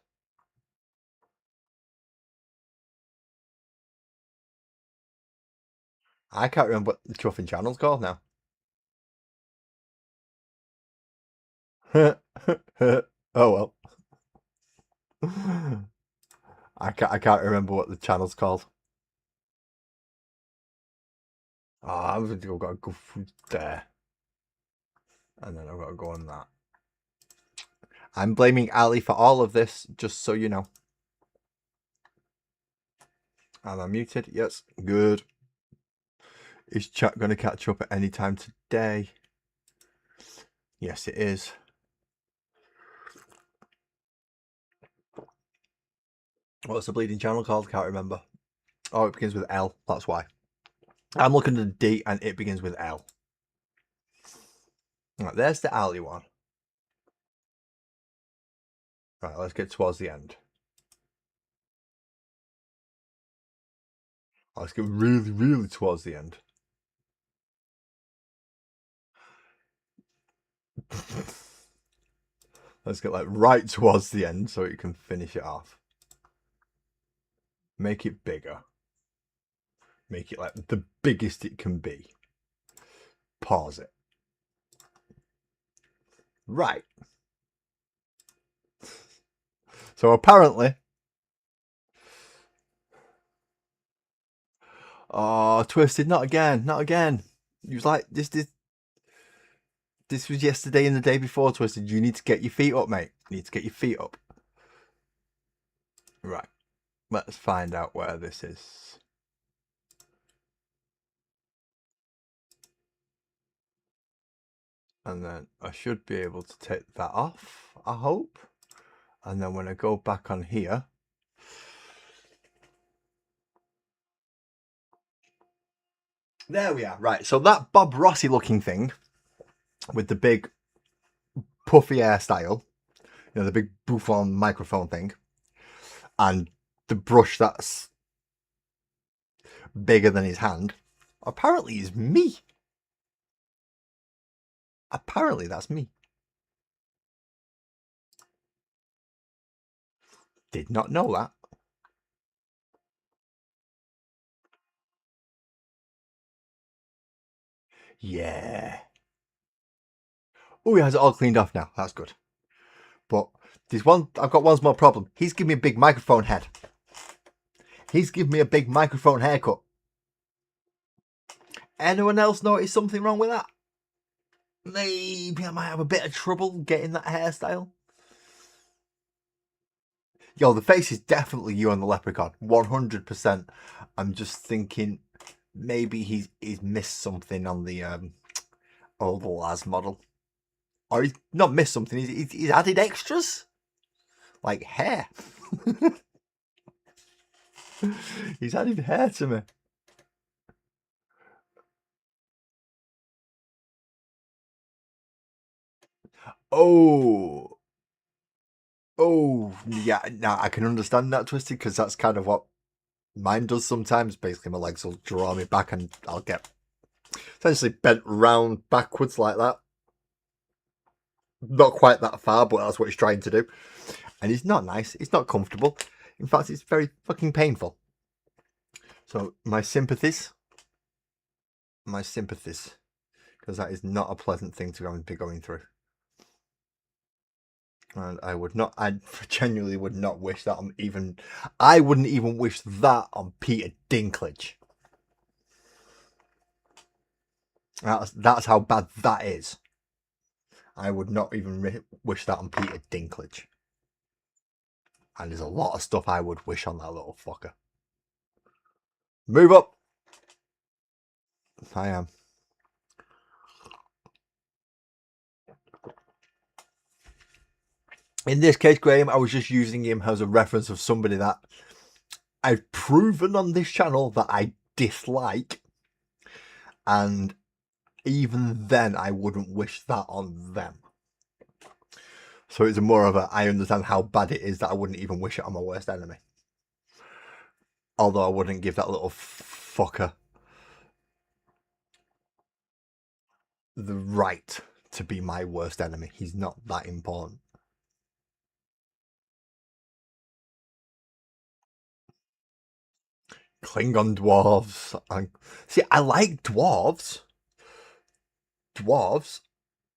I can't remember what the chuffing channel's called now. Oh well. I can't remember what the channel's called. Oh, I've got to go through there. And then I've got to go on that. I'm blaming Ali for all of this, just so you know. Am I muted? Yes, good. Is chat going to catch up at any time today? Yes, it is. What's the bleeding channel called? Can't remember. Oh, it begins with L. That's why. I'm looking at the D and it begins with L. Right, there's the Ali one. Right, let's get towards the end. Let's get really, really towards the end. Let's get like right towards the end so you can finish it off. Make it bigger. Make it like the biggest it can be. Pause it. Right. So apparently... Oh, Twisted, not again, not again. He was like, this was yesterday and the day before, Twisted. You need to get your feet up, mate. You need to get your feet up. Right. Let's find out where this is. And then I should be able to take that off, I hope. And then when I go back on here, there we are. Right, so that Bob Rossi looking thing with the big puffy hairstyle, you know, the big bouffon microphone thing, and the brush that's bigger than his hand, apparently is me. Apparently that's me. Did not know that. Yeah. Oh, he has it all cleaned off now. That's good. But there's one. I've got one small problem. He's giving me a big microphone head. He's giving me a big microphone haircut. Anyone else notice something wrong with that? Maybe I might have a bit of trouble getting that hairstyle. Yo, the face is definitely you on the leprechaun. 100%. I'm just thinking maybe he's missed something on the old Laz model. Or he's not missed something, he's added extras. Like hair. He's added hair to me. Oh, yeah. Now I can understand that, Twisted, because that's kind of what mine does sometimes. Basically, my legs will draw me back, and I'll get essentially bent round backwards like that. Not quite that far, but that's what he's trying to do. And it's not nice. It's not comfortable. In fact, it's very fucking painful. So my sympathies, because that is not a pleasant thing to be going through. And I genuinely would not wish that on I wouldn't even wish that on Peter Dinklage. That's how bad that is. I would not even wish that on Peter Dinklage. And there's a lot of stuff I would wish on that little fucker. Move up. I am. In this case, Graham, I was just using him as a reference of somebody that I've proven on this channel that I dislike. And even then, I wouldn't wish that on them. So it's more of I understand how bad it is that I wouldn't even wish it on my worst enemy. Although I wouldn't give that little fucker the right to be my worst enemy. He's not that important. Klingon dwarves. See, I like dwarves. Dwarves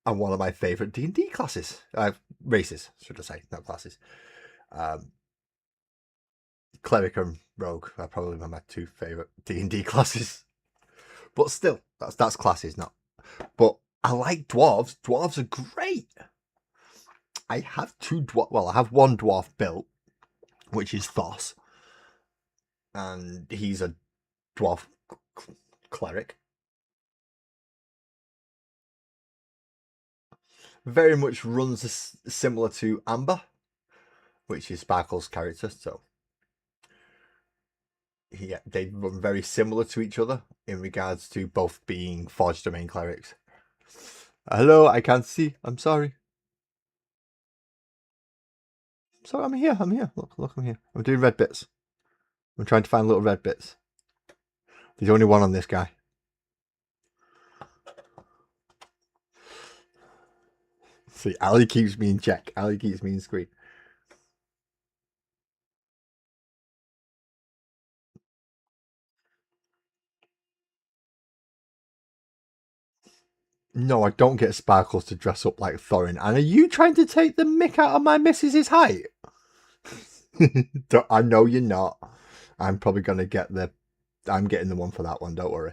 are one of my favourite D&D classes. Races, should I say, not classes. Cleric and Rogue are probably my two favourite D&D classes. But still, that's classes, not. But I like dwarves. Dwarves are great. I have I have one dwarf built, which is Thos. And he's a dwarf cleric. Very much runs similar to Amber, which is Sparkle's character. So yeah, they run very similar to each other in regards to both being Forge Domain clerics. Hello, I can't see. I'm sorry. So I'm here. Look, I'm here. I'm doing red bits. I'm trying to find little red bits. There's only one on this guy. See, Ali keeps me in check. Ali keeps me in screen. No, I don't get Sparkles to dress up like Thorin. And are you trying to take the mick out of my missus's height? I know you're not. I'm probably going to get I'm getting the one for that one, don't worry.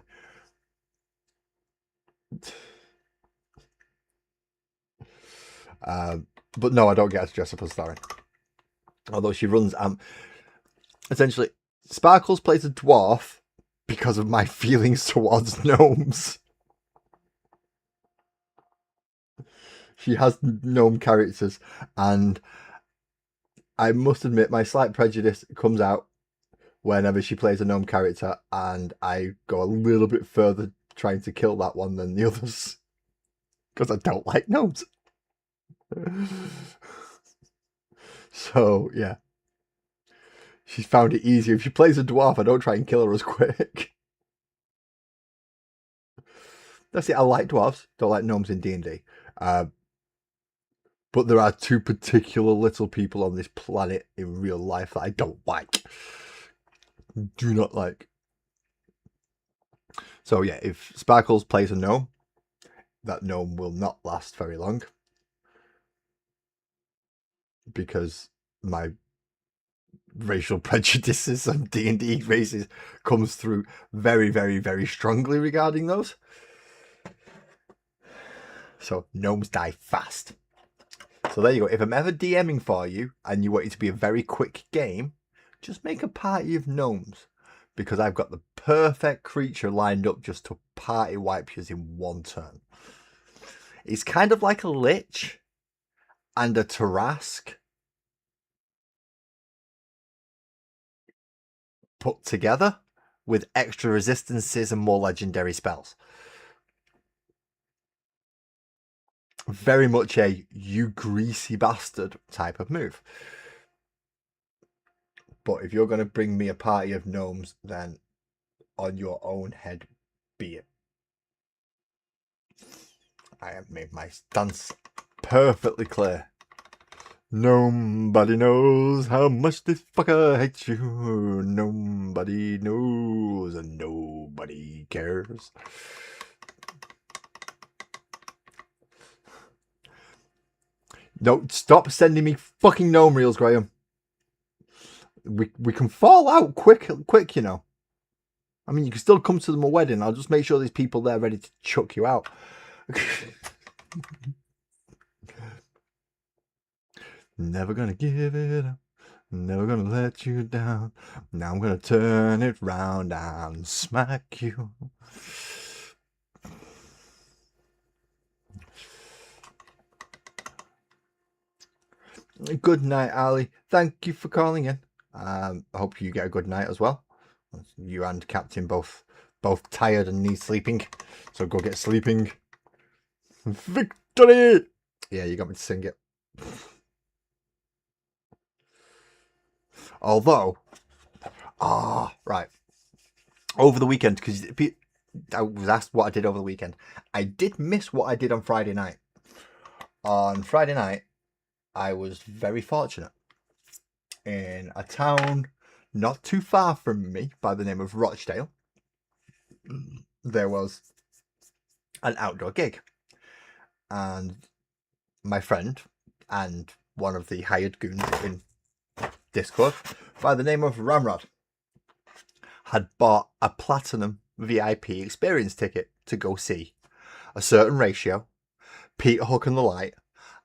But no, I don't get her to dress up as Thorin. Although she runs... essentially, Sparkles plays a dwarf because of my feelings towards gnomes. She has gnome characters, and I must admit my slight prejudice comes out whenever she plays a gnome character, and I go a little bit further trying to kill that one than the others because I don't like gnomes. So yeah, she's found it easier. If she plays a dwarf, I don't try and kill her as quick. That's it. I like dwarves. Don't like gnomes in D&D. But there are two particular little people on this planet in real life that I don't like. Do not like. So yeah, if Sparkles plays a gnome, that gnome will not last very long. Because my racial prejudices and D&D races comes through very, very, very strongly regarding those. So gnomes die fast. So there you go. If I'm ever DMing for you and you want it to be a very quick game, just make a party of gnomes, because I've got the perfect creature lined up just to party wipe you in one turn. It's kind of like a lich and a Tarask put together with extra resistances and more legendary spells. Very much a you greasy bastard type of move. But if you're going to bring me a party of gnomes, then on your own head be it. I have made my stance perfectly clear. Nobody knows how much this fucker hates you. Nobody knows and nobody cares. No, stop sending me fucking gnome reels, Graham. We can fall out quick, you know. I mean, you can still come to my wedding. I'll just make sure there's people there ready to chuck you out. Never gonna give it up. Never gonna let you down. Now I'm gonna turn it round and smack you. Good night, Ali. Thank you for calling in. I hope you get a good night as well. You and Captain both tired and need sleeping. So go get sleeping. Victory! Yeah, you got me to sing it. Although, right. Over the weekend, because I was asked what I did over the weekend. I did miss what I did on Friday night. On Friday night, I was very fortunate. In a town not too far from me by the name of Rochdale, there was an outdoor gig. And my friend and one of the hired goons in Discord by the name of Ramrod had bought a platinum VIP experience ticket to go see A Certain Ratio, Peter Hook and the Light,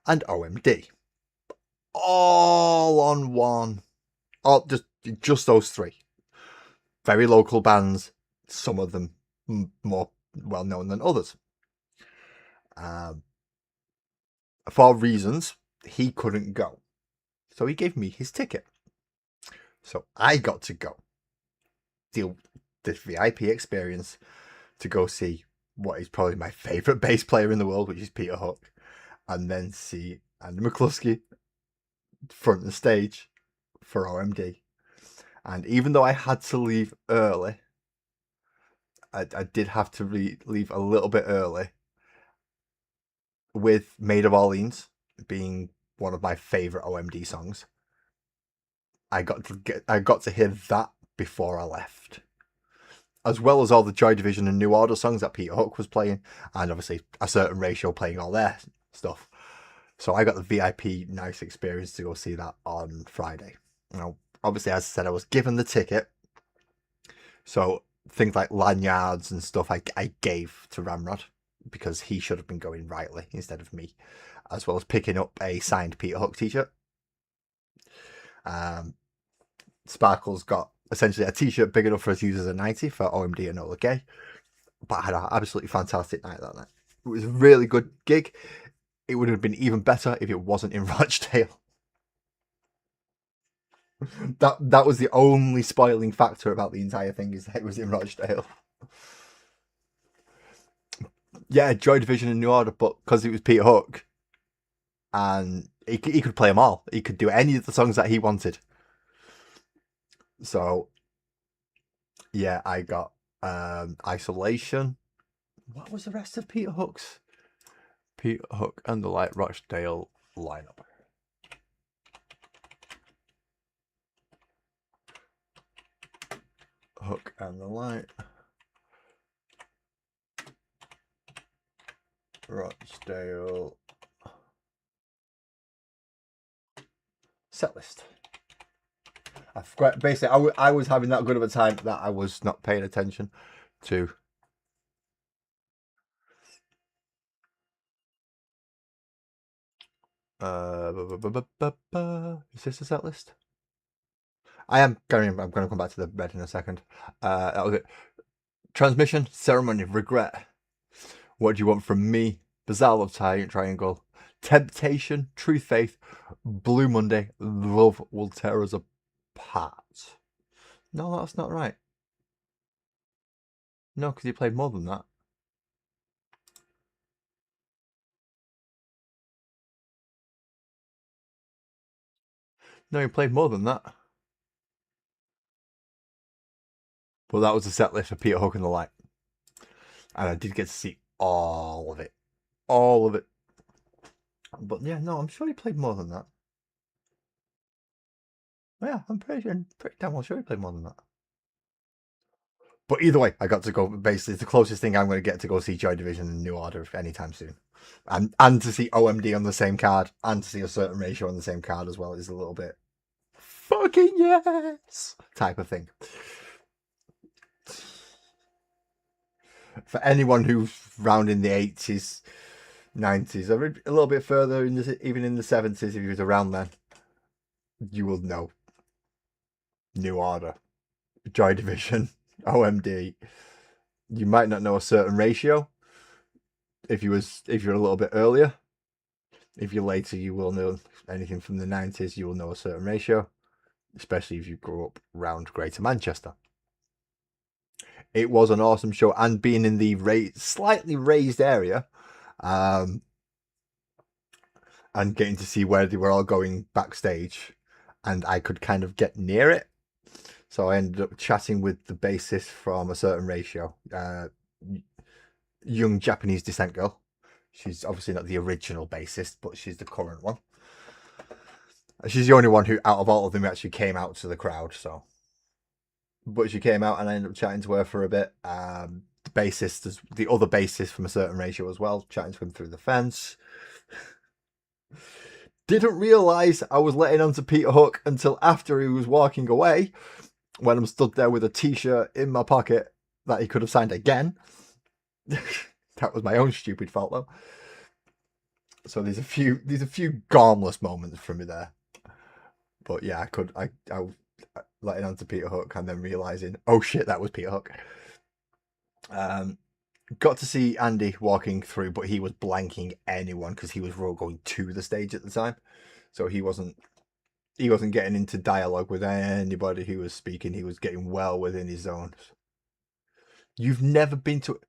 and OMD. All on one. Oh, just those three. Very local bands, some of them more well known than others. For reasons, he couldn't go. So he gave me his ticket. So I got to go. Deal this VIP experience to go see what is probably my favourite bass player in the world, which is Peter Hook, and then see Andy McCluskey front the stage for OMD. And even though I had to leave early, I did have to leave a little bit early. With Maid of Orleans being one of my favourite OMD songs, I got to hear that before I left, as well as all the Joy Division and New Order songs that Peter Hook was playing, and obviously A Certain Ratio playing all their stuff. So I got the VIP nice experience to go see that on Friday. Now, obviously, as I said, I was given the ticket, so things like lanyards and stuff I gave to Ramrod because he should have been going rightly instead of me, as well as picking up a signed Peter Hook t-shirt. Sparkles got essentially a t-shirt big enough for us to use as a 90 for OMD and Ola Gay. But I had an absolutely fantastic night that night. It was a really good gig. It would have been even better if it wasn't in Rochdale. That was the only spoiling factor about the entire thing, is that it was in Rochdale. Yeah, Joy Division and New Order, but because it was Peter Hook, and he could play them all. He could do any of the songs that he wanted. So, yeah, I got Isolation. What was the rest of Peter Hook's? Peter Hook and the Light Rochdale lineup. Hook and the Light. Rochdale set list. I forgot, basically, I was having that good of a time that I was not paying attention to. Is this a set list? I'm going to come back to the red in a second. That was it. Transmission, Ceremony of Regret. What Do You Want From Me? Bizarre Love Triangle. Temptation, Truth Faith, Blue Monday, Love Will Tear Us Apart. No, that's not right. No, because he played more than that. No, he played more than that. But that was the set list for Peter Hook and the Light. And I did get to see all of it. All of it. But yeah, no, I'm sure he played more than that. Yeah, I'm pretty damn well sure he played more than that. But either way, I got to go. Basically, it's the closest thing I'm going to get to go see Joy Division and New Order anytime soon. And to see OMD on the same card, and to see A Certain Ratio on the same card as well is a little bit fucking yes type of thing. For anyone who's round in the 80s, 90s, or a little bit further, even in the 70s, if you was around then, you will know New Order, Joy Division, OMD. You might not know A Certain Ratio if you're a little bit earlier. If you're later, you will know anything from the 90s. You will know A Certain Ratio, especially if you grew up round Greater Manchester. It was an awesome show, and being in the slightly raised area, and getting to see where they were all going backstage, and I could kind of get near it. So I ended up chatting with the bassist from A Certain Ratio, young Japanese descent girl. She's obviously not the original bassist, but she's the current one. She's the only one who, out of all of them, actually came out to the crowd. So, but she came out, and I ended up chatting to her for a bit. The bassist, the other bassist from A Certain Ratio as well, chatting to him through the fence. Didn't realise I was letting on to Peter Hook until after he was walking away, when I'm stood there with a t-shirt in my pocket that he could have signed again. That was my own stupid fault though. So there's a few gormless moments from me there. But yeah, I letting on to Peter Hook and then realising, oh shit, that was Peter Hook. Got to see Andy walking through, but he was blanking anyone because he was going to the stage at the time. So he wasn't getting into dialogue with anybody who was speaking. He was getting well within his zone. You've never been to...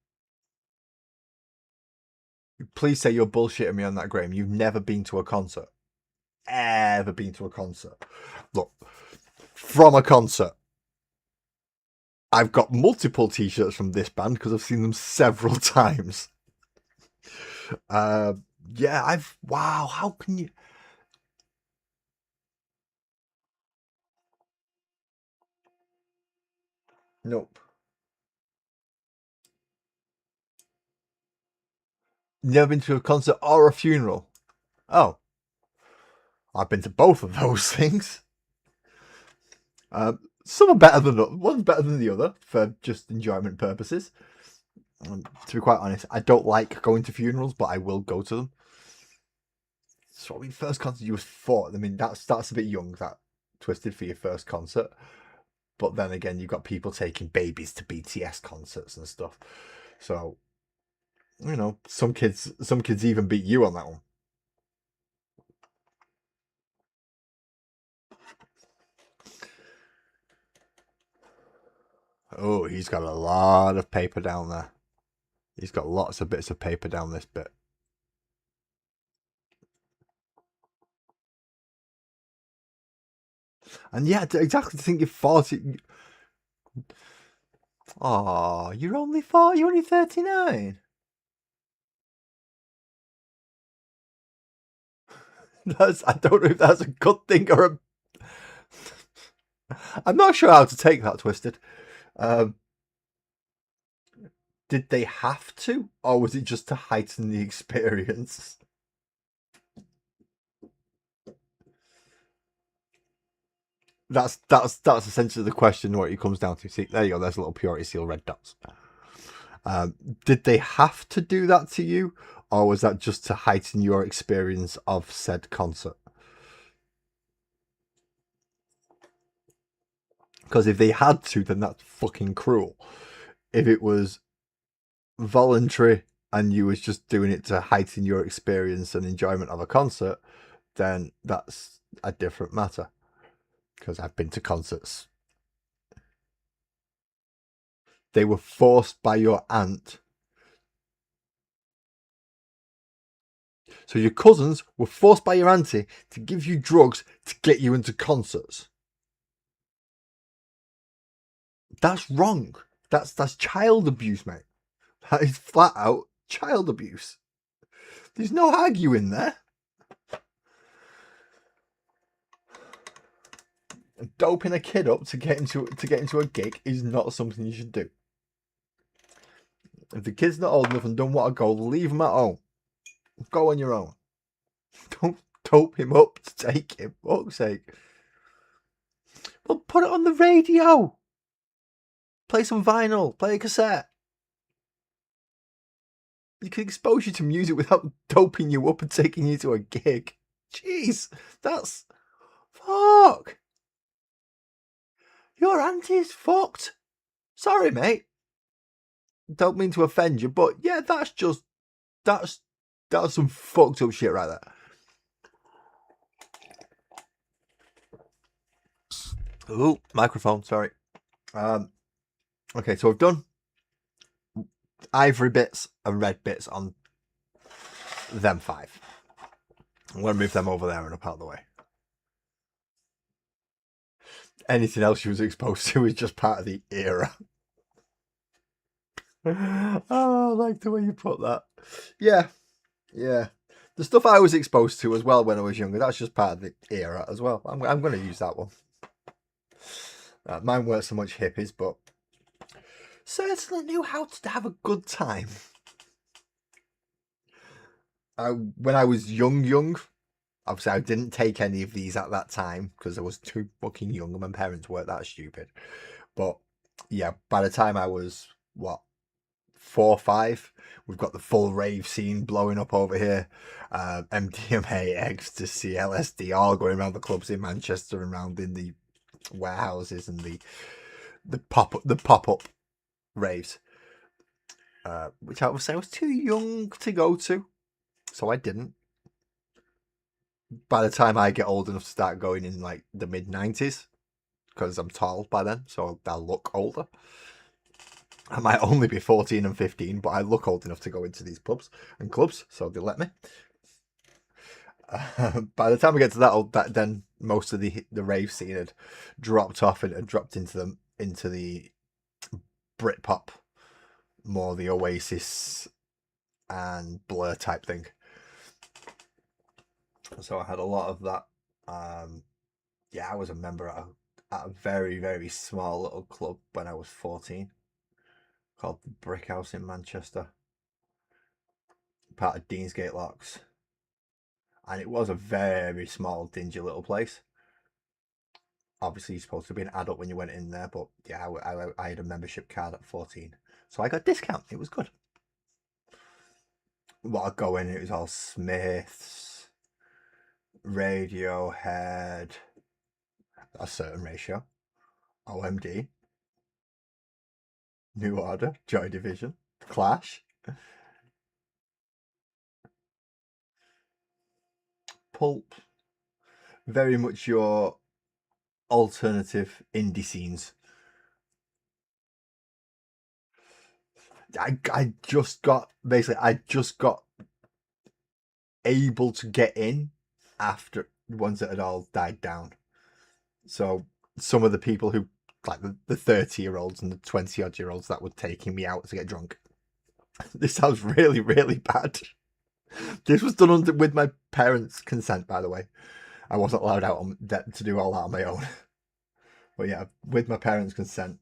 Please say you're bullshitting me on that, Graham. You've never been to a concert. Ever been to a concert. Look, from a concert. I've got multiple t-shirts from this band because I've seen them several times. Yeah, wow, how can you? Nope. Never been to a concert or a funeral? Oh, I've been to both of those things. Some are better than one's better than the other for just enjoyment purposes. To be quite honest, I don't like going to funerals, but I will go to them. So I mean, first concert you was 4. I mean, that's a bit young. That Twisted for your first concert. But then again, you've got people taking babies to BTS concerts and stuff. So, some kids even beat you on that one. Oh, he's got a lot of paper down there. He's got lots of bits of paper down this bit. And yeah, exactly to think you're 40. Oh, you're only 4. You're only 39. I don't know if that's a good thing or a. I'm not sure how to take that, Twisted. Did they have to, or was it just to heighten the experience? That's essentially the question. What it comes down to. See, there you go. There's a little purity seal red dots. Did they have to do that to you, or was that just to heighten your experience of said concert? Because if they had to, then that's fucking cruel. If it was voluntary and you was just doing it to heighten your experience and enjoyment of a concert, then that's a different matter. Because I've been to concerts. They were forced by your aunt. So your cousins were forced by your auntie to give you drugs to get you into concerts. That's wrong. That's child abuse, mate. That is flat out child abuse. There's no arguing there. Doping a kid up to get into a gig is not something you should do. If the kid's not old enough and don't want to go, leave him at home. Go on your own. Don't dope him up to take him. For fuck's sake. Well, put it on the radio. Play some vinyl. Play a cassette. You can expose you to music without doping you up and taking you to a gig. Jeez, that's fuck. Your auntie's fucked. Sorry, mate. Don't mean to offend you, but yeah, that's some fucked up shit right there. Ooh, microphone, sorry. Okay, so I've done ivory bits and red bits on them 5. I'm going to move them over there and up out of the way. Anything else she was exposed to is just part of the era. Oh, I like the way you put that. Yeah. The stuff I was exposed to as well when I was younger, that's just part of the era as well. I'm going to use that one. Mine weren't so much hippies, but certainly knew how to have a good time. When I was young, obviously I didn't take any of these at that time because I was too fucking young and my parents weren't that stupid. But yeah, by the time I was, 4 or 5, we've got the full rave scene blowing up over here. MDMA, ecstasy, LSD, all going around the clubs in Manchester and around in the warehouses and the pop-up raves. Which I would say I was too young to go to, so I didn't. By the time I get old enough to start going in like the mid-90s, because I'm tall by then, so I'll look older. I might only be 14 and 15, but I look old enough to go into these pubs and clubs, so they let me. By the time we get to that old, then most of the rave scene had dropped off and had dropped into the Britpop, more the Oasis and Blur type thing. So I had a lot of that. Yeah, I was a member at a very, very small little club when I was 14 called the Brick House in Manchester, part of Deansgate Locks. And it was a very small, dingy little place. Obviously, you're supposed to be an adult when you went in there, but yeah, I had a membership card at 14. So I got a discount. It was good. What I go in, it was all Smiths, Radiohead, a certain ratio, OMD, New Order, Joy Division, Clash, Pulp, very much your alternative indie scenes. I just got able to get in after the ones that had all died down. So some of the people who, like the 30-year-olds and the 20-odd-year-olds that were taking me out to get drunk. This sounds really, really bad. This was done with my parents' consent, by the way. I wasn't allowed out to do all that on my own. But yeah, with my parents' consent,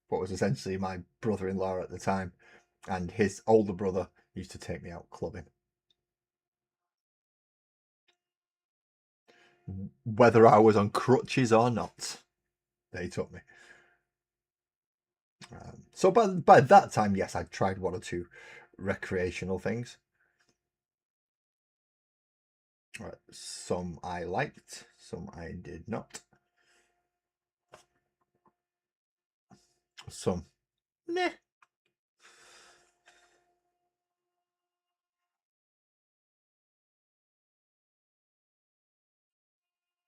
what was essentially my brother-in-law at the time and his older brother used to take me out clubbing. Whether I was on crutches or not, they took me. So by that time, yes, I'd tried one or two recreational things. Some I liked, some I did not. Some, meh.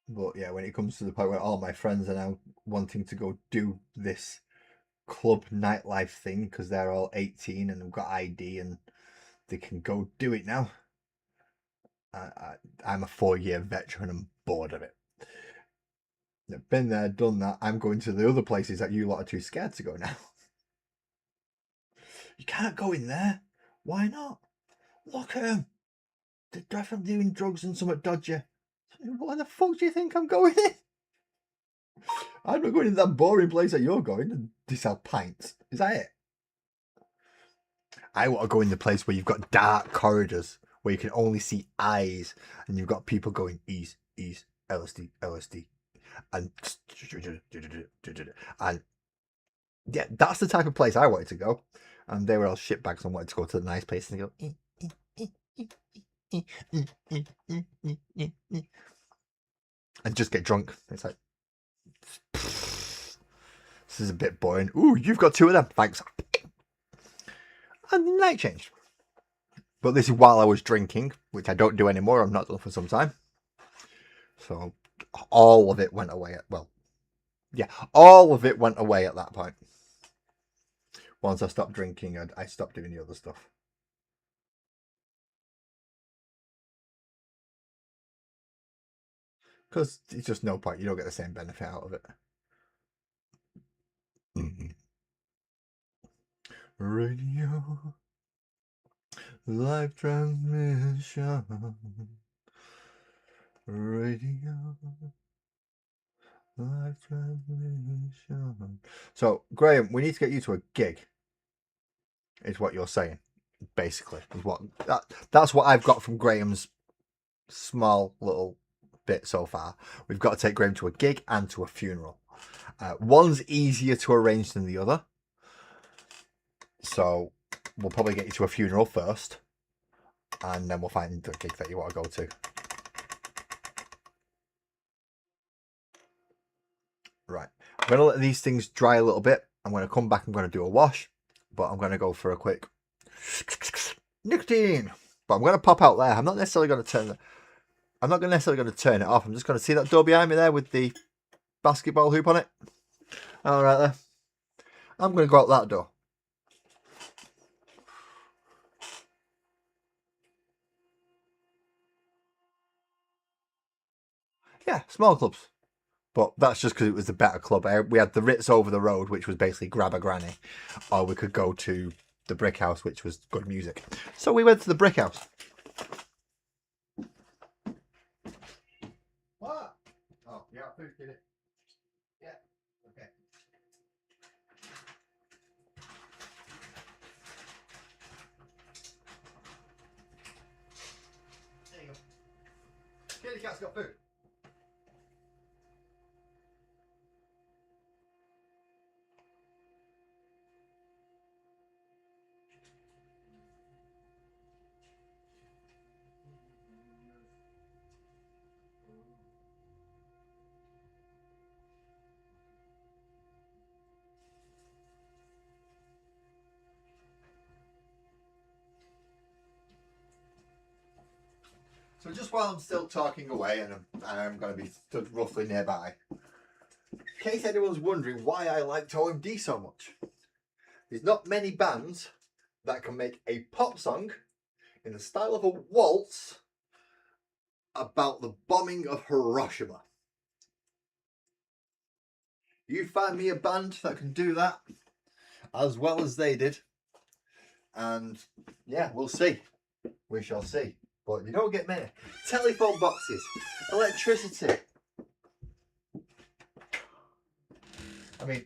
But yeah, when it comes to the point where all my friends are now wanting to go do this club nightlife thing because they're all 18 and have got ID and they can go do it now. I'm a 4-year veteran and bored of it. I've been there, done that. I'm going to the other places that you lot are too scared to go now. You can't go in there. Why not? Look at them. They're definitely doing drugs and something dodgy. Why the fuck do you think I'm going in? I'm not going in that boring place that you're going to sell pints. Is that it? I want to go in the place where you've got dark corridors where you can only see eyes and you've got people going ease, LSD, and yeah, that's the type of place I wanted to go. And they were all shitbags and wanted to go to the nice place and go and just get drunk. It's like, this is a bit boring. Ooh, you've got 2 of them. Thanks. And the night changed. But this is while I was drinking, which I don't do anymore. I've not done for some time. So all of it went away all of it went away at that point. Once I stopped drinking, I stopped doing the other stuff. Because it's just no point. You don't get the same benefit out of it. Radio. Live transmission. Radio. Live transmission. So, Graham, we need to get you to a gig. Is what you're saying, basically. That's what I've got from Graham's small little bit so far. We've got to take Graham to a gig and to a funeral. One's easier to arrange than the other. So we'll probably get you to a funeral first. And then we'll find the gig that you want to go to. Right. I'm going to let these things dry a little bit. I'm going to come back. I'm going to do a wash. But I'm going to go for a quick nicotine. But I'm going to pop out there. I'm not necessarily going to turn it off. I'm just going to see that door behind me there with the basketball hoop on it. All right there. I'm going to go out that door. Yeah, small clubs. But that's just because it was the better club. We had the Ritz over the road, which was basically grab a granny, or we could go to the Brick House, which was good music. So we went to the Brick House. What? Oh, yeah, food, did it? Yeah. Okay. There you go. Kitty cat's got food. So just while I'm still talking away, and I'm going to be stood roughly nearby, in case anyone's wondering why I liked OMD so much, there's not many bands that can make a pop song in the style of a waltz about the bombing of Hiroshima. You find me a band that can do that as well as they did, and yeah, we'll see. We shall see. But you don't get many. Telephone boxes, electricity. I mean,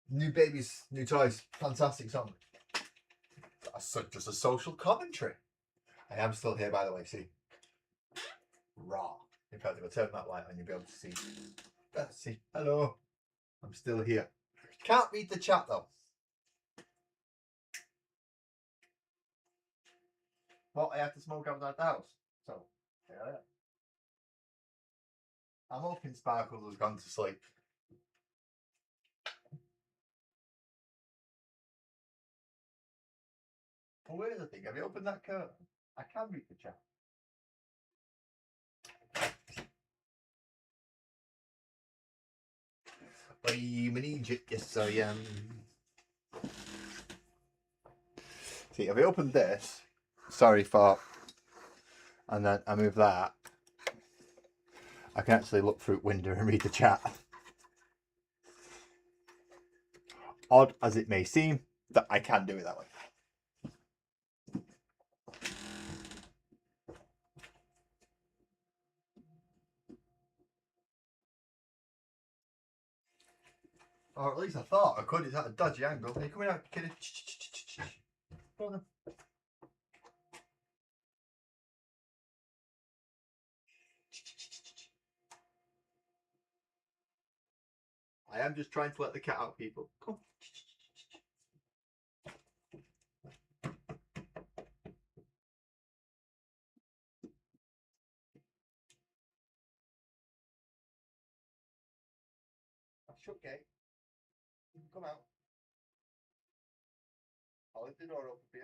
New Babies, New Toys, fantastic song. That's just a social commentary. I am still here, by the way, see? Raw. In fact, if I turn that light on, you'll be able to see. See, hello. I'm still here. Can't read the chat, though. Well, I have to smoke outside the house. So, yeah. I'm hoping Sparkles has gone to sleep. Well, where's the thing? Have you opened that curtain? I can read the chat. I'm in Egypt, yes I am. See, if I open this, sorry for, and then I move that, I can actually look through the window and read the chat. Odd as it may seem, that I can do it that way. Or at least I thought I could. It's at a dodgy angle. Are you coming out, kid? Go on then. I am just trying to let the cat out, people. Come. Shut gate. Come out. I'll leave the door open for you.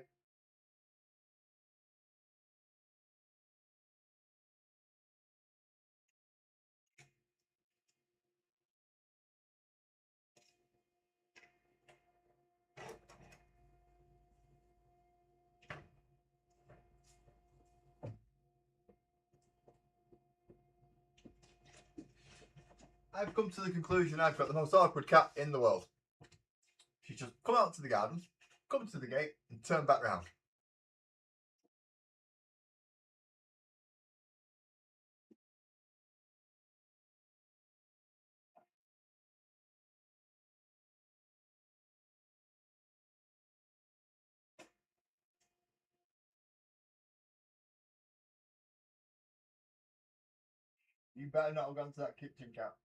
I've come to the conclusion I've got the most awkward cat in the world. She's just come out to the garden, come to the gate, and turn back round. You better not have gone to that kitchen, cat.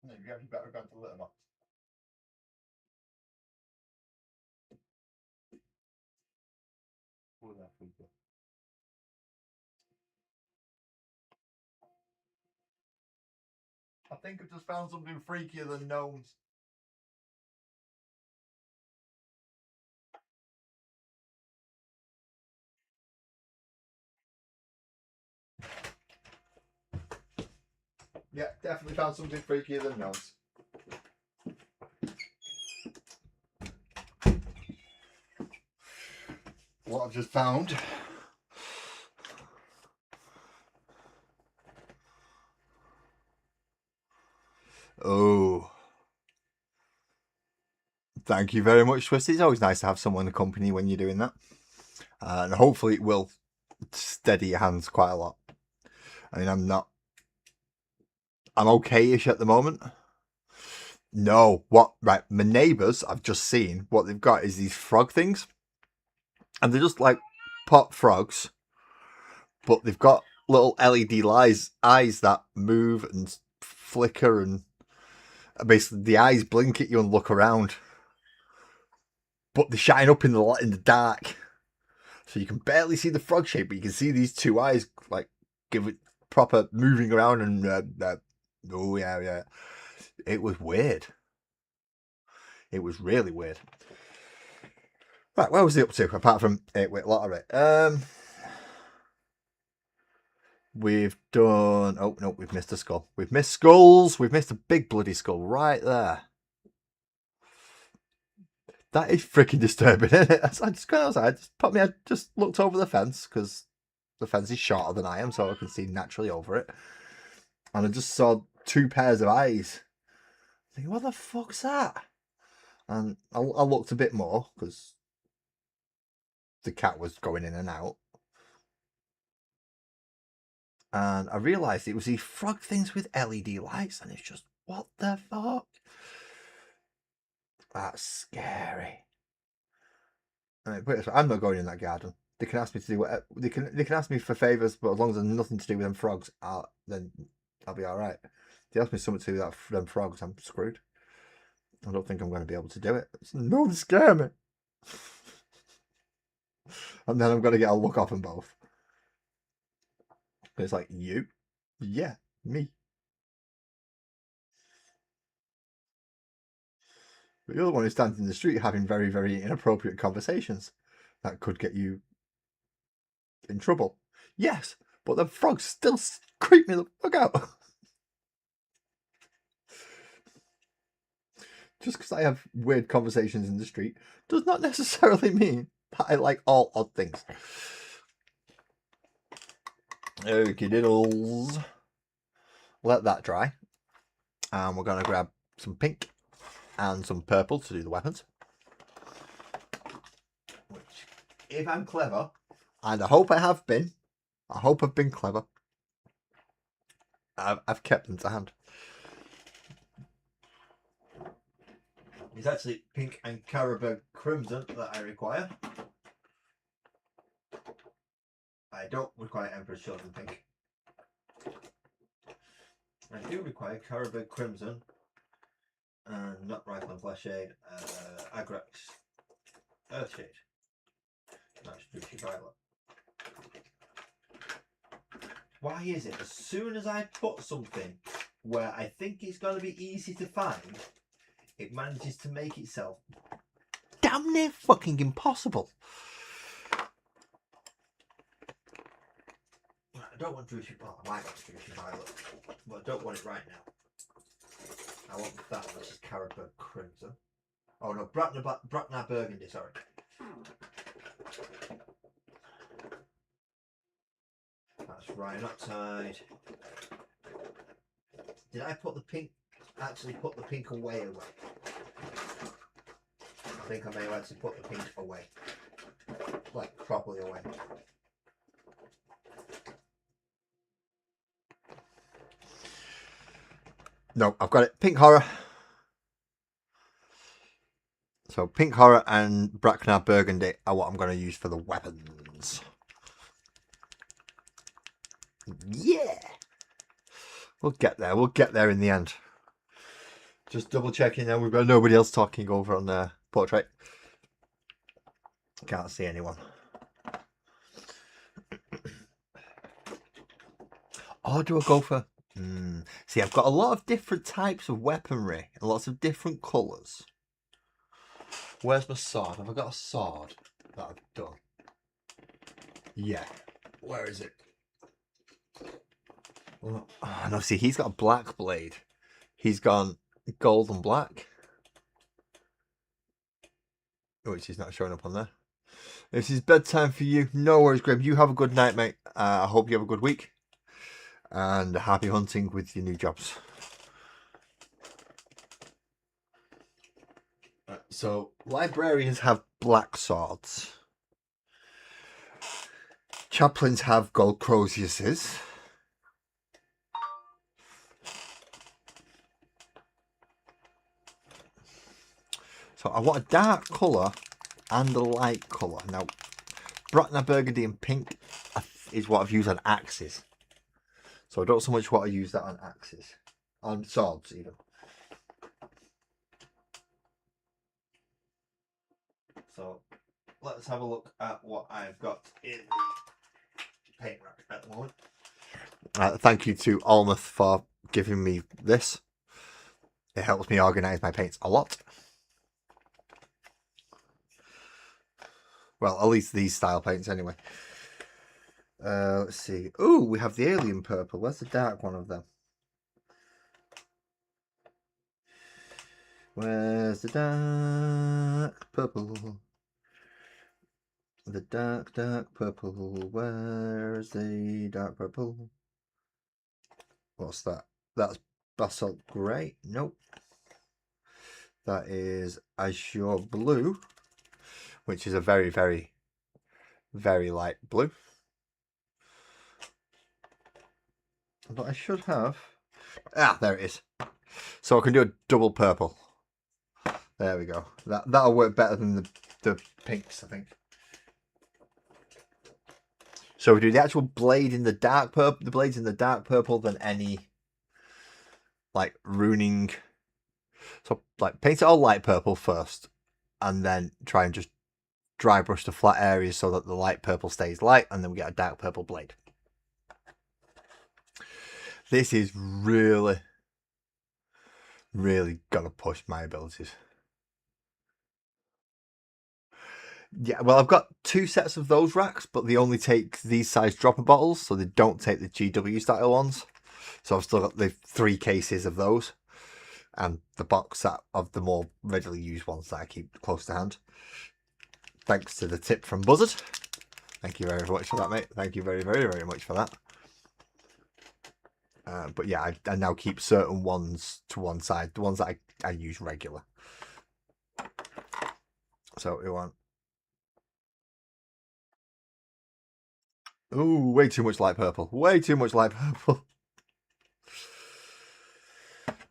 No, you better have gone to the litter box. Pull that food. I think I've just found something freakier than gnomes. Yeah, definitely found something freakier than gnomes. What I've just found Oh, thank you very much, Twisty. It's always nice to have someone in the company when you're doing that. And hopefully it will steady your hands quite a lot. I mean, I'm okay-ish at the moment. No, what? Right, my neighbours, I've just seen, what they've got is these frog things. And they're just like pot frogs, but they've got little LED eyes that move and flicker, and basically the eyes blink at you and look around. But they shine up in the dark. So you can barely see the frog shape, but you can see these two eyes like give it proper moving around and oh yeah. It was weird. It was really weird. Right, where was he up to apart from 8-Wit Lottery? We've done. Oh no, we've missed a skull. We've missed skulls. We've missed a big bloody skull right there. That is freaking disturbing, isn't it? I just got outside, just looked over the fence because the fence is shorter than I am, so I can see naturally over it. And I just saw 2 pairs of eyes. Thinking, what the fuck's that? And I looked a bit more because the cat was going in and out. And I realised it was these frog things with LED lights, and it's just, what the fuck? That's scary. I mean, I'm not going in that garden. They can ask me to do whatever. They can ask me for favours, but as long as there's nothing to do with them frogs, then I'll be all right. If they ask me something to do with them frogs, I'm screwed. I don't think I'm going to be able to do it. No, they scare me. And then I'm going to get a look off them both. It's like, you? Yeah, me. But you're the one who stands in the street having very, very inappropriate conversations that could get you in trouble. Yes, but the frogs still creep me the fuck out. Just because I have weird conversations in the street does not necessarily mean that I like all odd things. Okay, diddles. Let that dry. And we're going to grab some pink and some purple to do the weapons. Which, if I'm clever, and I hope I have been, I hope I've been clever, I've kept them to hand. It's actually pink and Caribou Crimson that I require. I don't require Emperor's Children pink. I do require Caribou Crimson and not Rifle and Flesh Shade, Agrax Earthshade. That's Juicy Violet. Why is it as soon as I put something where I think it's going to be easy to find, it manages to make itself damn near fucking impossible? I don't want Juicy Violet. I might want Juicy Violet, but I don't want it right now. I want that one, which is Caribou Crimson. Oh no, Bracknell Burgundy, sorry. That's Rhinoxide. Did I put the pink, actually put the pink away? I think I may have actually put the pink away. Like, properly away. No, I've got it. Pink Horror. So Pink Horror and Bracknell Burgundy are what I'm going to use for the weapons. Yeah! We'll get there. We'll get there in the end. Just double checking now. We've got nobody else talking over on the portrait. Can't see anyone. Or do I go for... See, I've got a lot of different types of weaponry and lots of different colours. Where's my sword? Have I got a sword that I've done? Yeah. Where is it? Oh no, see, he's got a black blade. He's gone gold and black. Which is not showing up on there. This is bedtime for you. No worries, Grim. You have a good night, mate. I hope you have a good week. And happy hunting with your new jobs. So librarians have black swords. Chaplains have gold croziuses. So I want a dark colour and a light colour. Now, Bracknell burgundy and pink is what I've used on axes. So I don't so much want to use that on axes. On swords, even. So let's have a look at what I've got in the paint rack at the moment. Thank you to Almouth for giving me this. It helps me organise my paints a lot. Well, at least these style paints anyway. Let's see. Oh, we have the alien purple. Where's the dark one of them? Where's the dark purple? The dark purple. Where's the dark purple? What's that? That's basalt grey. Nope. That is azure blue, which is a very, very, very light blue. But I should have... Ah, there it is. So I can do a double purple. There we go. That'll work better than the pinks, I think. So we do the actual blade in the dark purple. The blade's in the dark purple than any like ruining. So like paint it all light purple first, and then try and just dry brush the flat areas so that the light purple stays light, and then we get a dark purple blade. This is really, really gonna push my abilities. Yeah, well, I've got 2 sets of those racks, but they only take these size dropper bottles, so they don't take the GW style ones. So I've still got the 3 cases of those, and the box set of the more readily used ones that I keep close to hand. Thanks to the tip from Buzzard. Thank you very much for that, mate. Thank you very, very, very much for that. But yeah, I now keep certain ones to one side, the ones that I use regular. So we want... Ooh, way too much light purple. Way too much light purple.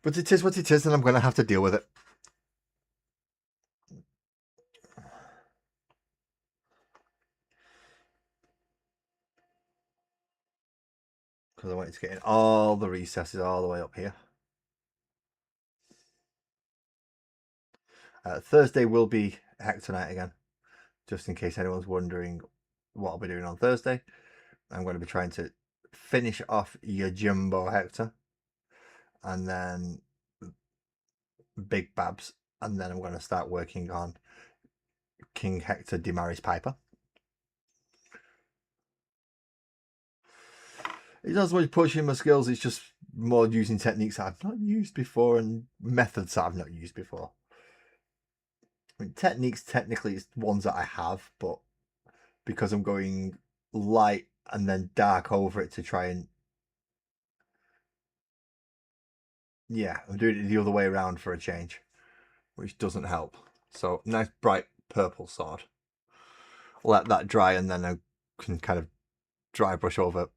But it is what it is, and I'm going to have to deal with it. Because I wanted to get in all the recesses all the way up here. Thursday will be Hector night again. Just in case anyone's wondering what I'll be doing on Thursday. I'm going to be trying to finish off your Jumbo Hector. And then Big Babs. And then I'm going to start working on King Hector Demaris Piper. It's not so much pushing my skills, it's just more using techniques that I've not used before and methods that I've not used before. I mean, techniques, technically, it's ones that I have, but because I'm going light and then dark over it to try and... Yeah, I'm doing it the other way around for a change, which doesn't help. So, nice bright purple sword. Let that dry and then I can kind of dry brush over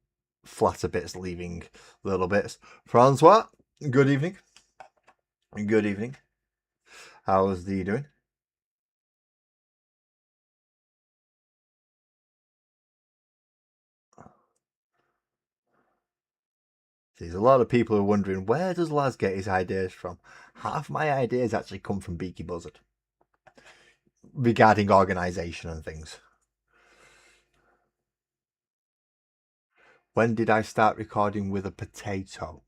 flatter bits, leaving little bits. Francois, good evening. Good evening. How's the doing? There's a lot of people who are wondering, where does Laz get his ideas from? Half my ideas actually come from Beaky Buzzard regarding organisation and things. When did I start recording with a potato?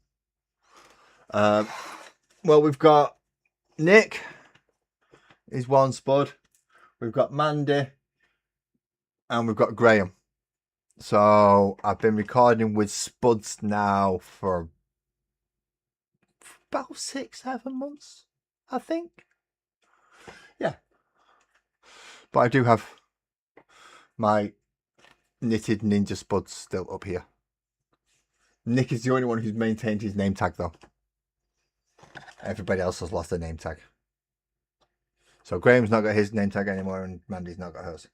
Well, we've got Nick is one spud. We've got Mandy. And we've got Graham. So I've been recording with spuds now for about 6-7 months, I think. Yeah. But I do have my knitted ninja spuds still up here. Nick is the only one who's maintained his name tag though. Everybody else has lost their name tag. So Graham's not got his name tag anymore and Mandy's not got hers.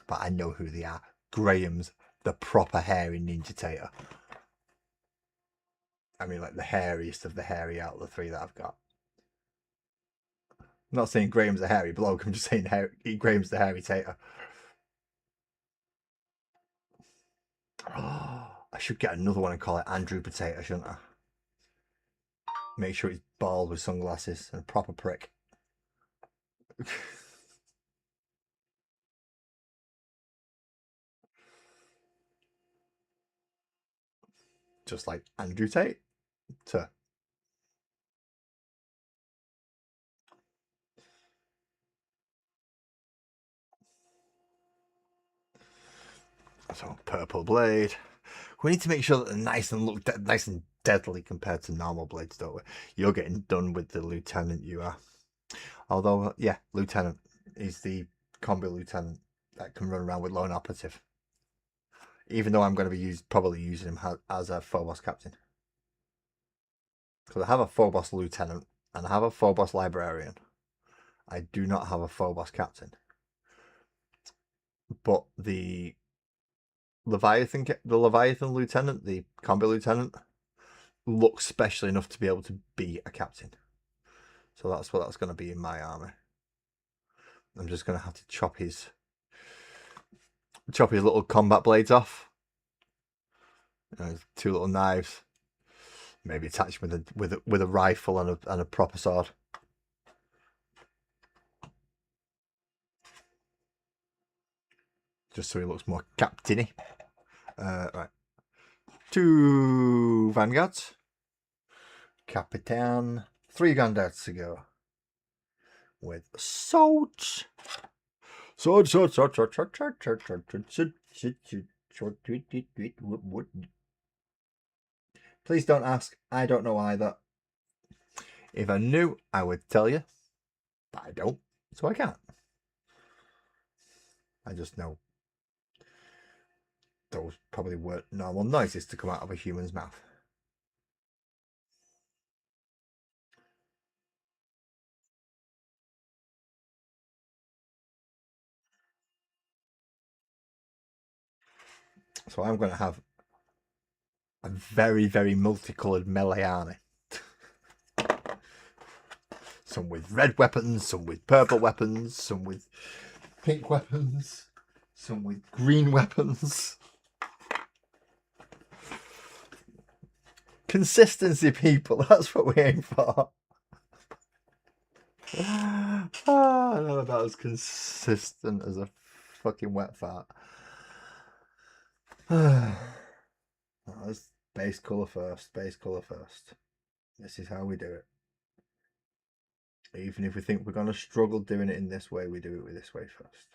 But I know who they are. Graham's the proper hairy Ninja Tater. I mean, like the hairiest of the hairy out of the three that I've got. I'm not saying Graham's a hairy bloke. I'm just saying Graham's the hairy Tater. Oh, I should get another one and call it Andrew Potato, shouldn't I? Make sure he's bald with sunglasses and a proper prick. Just like Andrew Tate. So purple blade. We need to make sure that they're nice and look nice and deadly compared to normal blades, don't we? You're getting done with the lieutenant, you are. Although, yeah, lieutenant. He's the combi lieutenant that can run around with lone operative. Even though I'm going to be probably using him as a Phobos captain. Because I have a Phobos lieutenant and I have a Phobos librarian. I do not have a Phobos captain. But the Leviathan lieutenant, the combi lieutenant, looks special enough to be able to be a captain. So that's what that's going to be in my army. I'm just going to have to chop his little combat blades off. Two little knives. Maybe attach him with a rifle and a proper sword. Just so he looks more captainy. Right. 2 vanguards. Capitan. 3 vanguards to go. With swords. Sword. Please don't ask. I don't know either. If I knew, I would tell you. But I don't, so I can't. I just know those probably weren't normal noises to come out of a human's mouth. So I'm going to have a very, very multicoloured melee army. Some with red weapons, some with purple weapons, some with pink weapons, some with green weapons. Consistency, people, that's what we aim for. I'm about as consistent as a fucking wet fart. Let's base colour first. This is how we do it. Even if we think we're going to struggle doing it in this way, we do it this way first.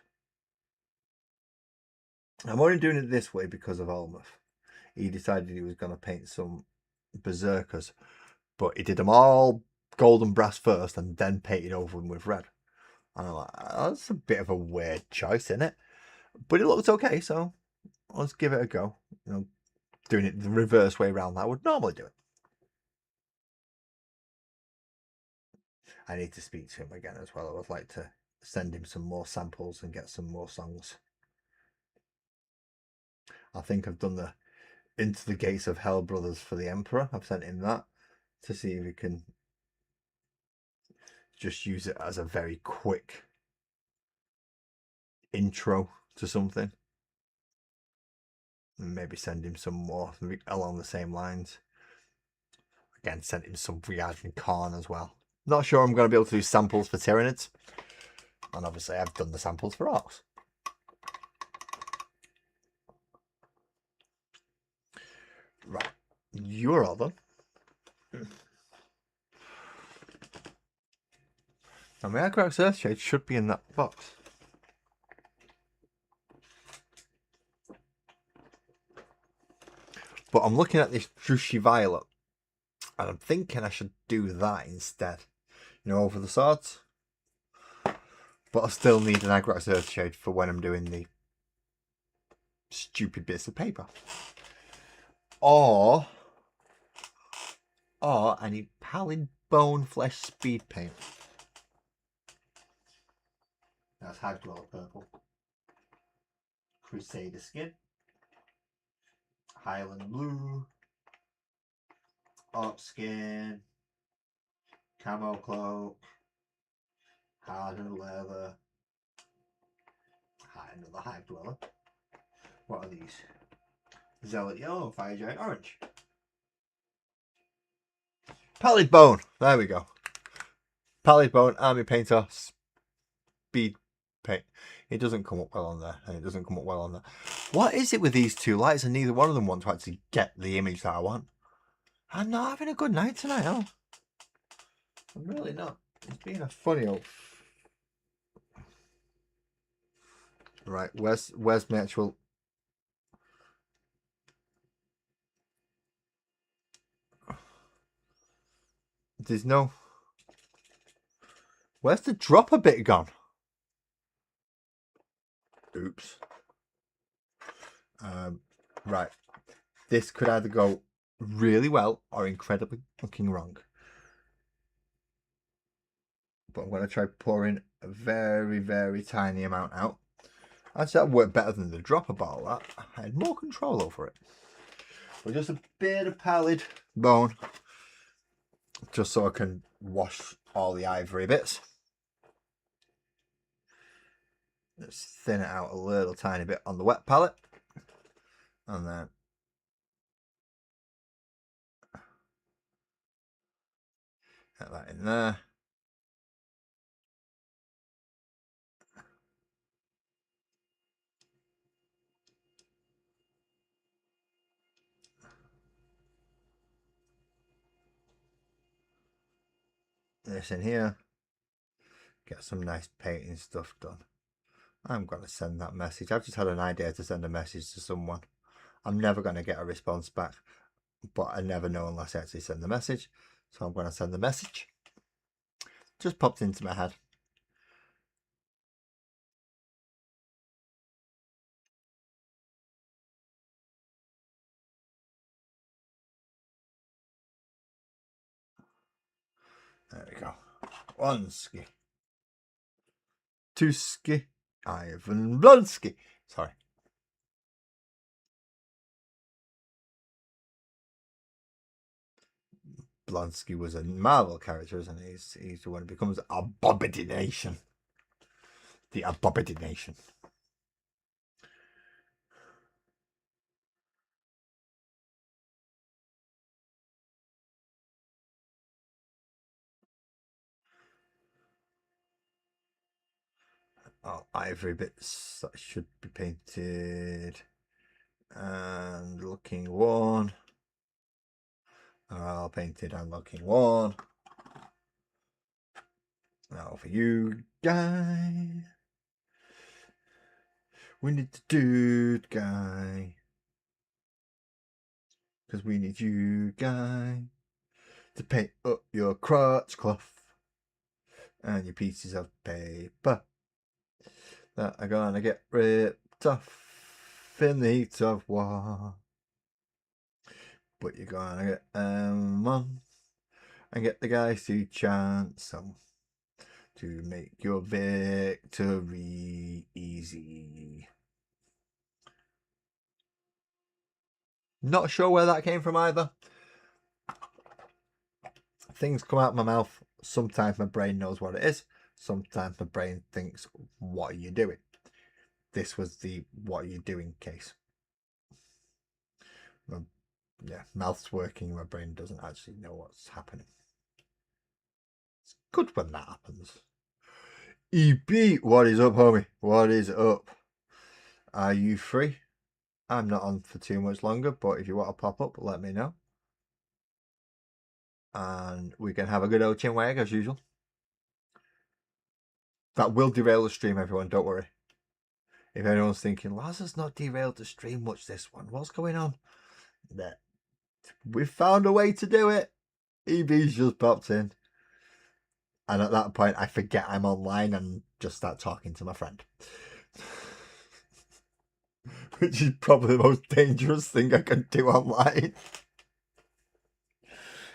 I'm only doing it this way because of Olmouth. He decided he was going to paint some berserkers, but he did them all gold and brass first and then painted over them with red. And I'm like, that's a bit of a weird choice, isn't it? But it looks okay, so let's give it a go. You know, doing it the reverse way around that I would normally do it. I need to speak to him again as well. I would like to send him some more samples and get some more songs. I think I've done the Into the Gates of Hell Brothers for the Emperor. I've sent him that to see if he can just use it as a very quick intro to something. And maybe send him some more along the same lines. Again, sent him some regarding Khorne as well. Not sure I'm going to be able to do samples for Tyranids. And obviously I've done the samples for Orcs. Right. You're all done. And my Agrax Earthshade should be in that box. But I'm looking at this Drushi Violet. And I'm thinking I should do that instead. You know, over the swords. But I still need an Agrax Earthshade for when I'm doing the stupid bits of paper. Or I need Pallid Bone Flesh Speed Paint. That's Hag Dweller purple. Crusader skin. Highland blue. Orc skin. Camo cloak. Hardened leather. Another Hag Dweller. What are these? Zealot yellow, fire giant orange. Pallid bone. There we go. Pallid bone, army painter, speed paint. It doesn't come up well on there, and it doesn't come up well on there. What is it with these two lights, and neither one of them want to actually get the image that I want? I'm not having a good night tonight, no. I'm really not. It's been a funny old... Right, where's my actual... There's no... Where's the dropper bit gone? Oops. Right. This could either go really well or incredibly fucking wrong. But I'm going to try pouring a very, very tiny amount out. Actually, that worked better than the dropper bottle. That I had more control over it. But just a bit of pallid bone. Just so I can wash all the ivory bits. Let's thin it out a little tiny bit on the wet palette. And then get that in there. This in here. Get some nice painting stuff done. I'm going to send that message. I've just had an idea to send a message to someone. I'm never going to get a response back, but I never know unless I actually send the message. So I'm going to send the message. Just popped into my head. There we go. One ski. Two ski. Ivan Blonsky. Sorry. Blonsky was a Marvel character, isn't he? He's the one who becomes Abomination. The Abomination. Oh, ivory bits that should be painted and looking worn. All painted and looking worn. Now for you, guy. We need the dude, guy. Because we need you, guy, to paint up your crotch cloth and your pieces of paper that are gonna get ripped off in the heat of war. But you're gonna get on and get the guys to chant some to make your victory easy. Not sure where that came from either. Things come out of my mouth. Sometimes my brain knows what it is. Sometimes my brain thinks, what are you doing? This was the what are you doing case. Yeah, mouth's working, my brain doesn't actually know what's happening. It's good when that happens. EP, what is up, homie? What is up? Are you free? I'm not on for too much longer, but if you want to pop up, let me know. And we can have a good old chinwag as usual. That will derail the stream, everyone, don't worry. If anyone's thinking, Laz has not derailed the stream much this one, what's going on? That we've found a way to do it. EB's just popped in. And at that point, I forget I'm online and just start talking to my friend. Which is probably the most dangerous thing I can do online.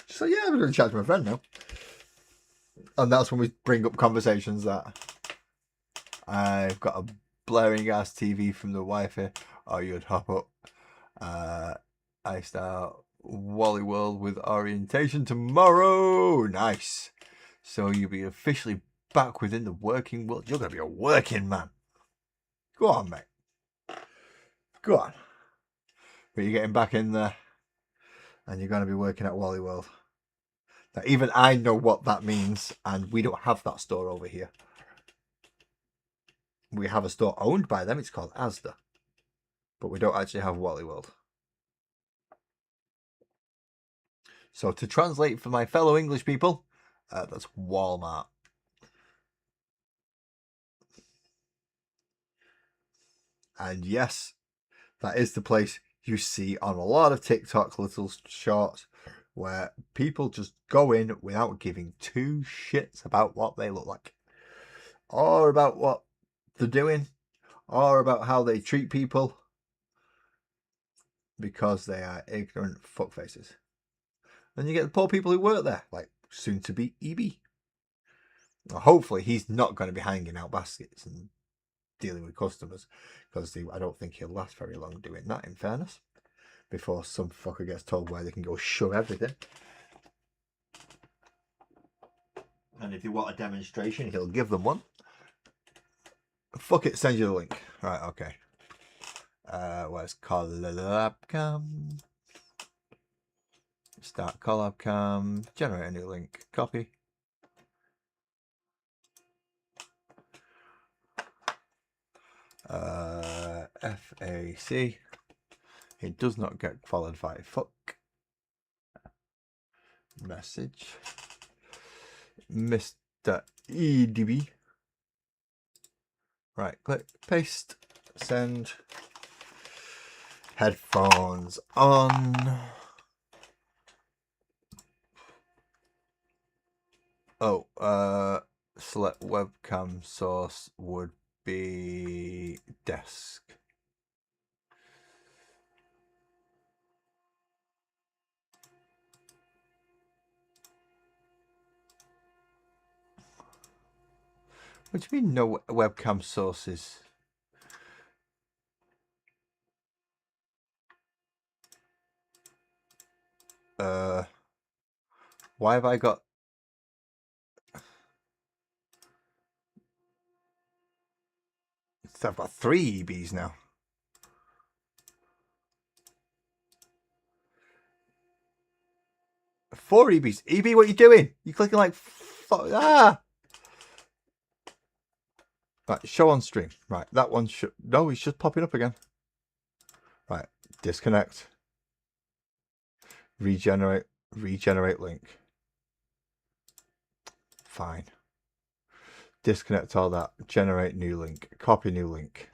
So yeah, I'm going to chat to my friend now. And that's when we bring up conversations that I've got a blaring ass TV from the Wi-Fi. Or you'd hop up. I start Wally World with orientation tomorrow. Nice. So you'll be officially back within the working world. You're going to be a working man. Go on, mate. Go on. But you're getting back in there. And you're going to be working at Wally World. Now, even I know what that means. And we don't have that store over here. We have a store owned by them. It's called Asda. But we don't actually have Wally World. So to translate for my fellow English people, that's Walmart. And yes, that is the place you see on a lot of TikTok little shorts where people just go in without giving two shits about what they look like, or about what they're doing, or about how they treat people, because they are ignorant fuckfaces. Then you get the poor people who work there, like soon to be EB. Well, hopefully he's not going to be hanging out baskets and dealing with customers, because I don't think he'll last very long doing that, in fairness, before some fucker gets told where they can go shove everything. And if they want a demonstration, he'll give them one. Fuck it, send you the link. Right, okay. Where's collab cam? Start collab cam. Generate a new link. Copy. FAC. It does not get followed by fuck. Message. Mr. EDB. Right, click, paste, send. Headphones on. Oh, select webcam source would be desk. What do you mean no webcam sources? Why have I got... I've got 3 EBs now. Four EBs. EB, what are you doing? You're clicking like... Ah! Right, show on stream. Right, that one should... No, it's just popping up again. Right, disconnect. Regenerate link. Fine. Disconnect all that. Generate new link. Copy new link.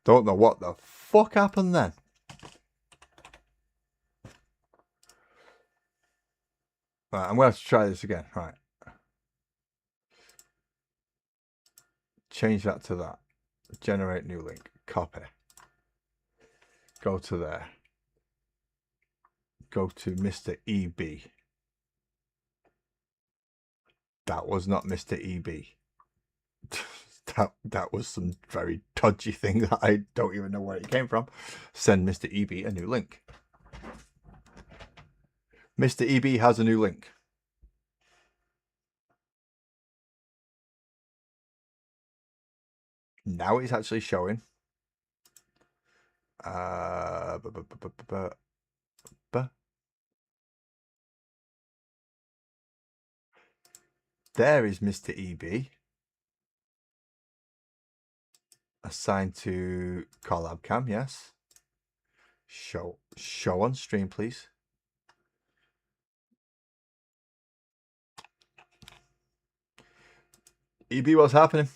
Don't know what the fuck happened then. Right, I'm going to have to try this again. Right. Change that to that. Generate new link. Copy. Go to there. Go to Mr. EB. That was not Mr. EB. that was some very dodgy thing that I don't even know where it came from. Send Mr. EB a new link. Mr. EB has a new link. Now it's actually showing. There is Mr. EB. Assigned to collab cam, yes. Show on stream, please. EB, what's happening?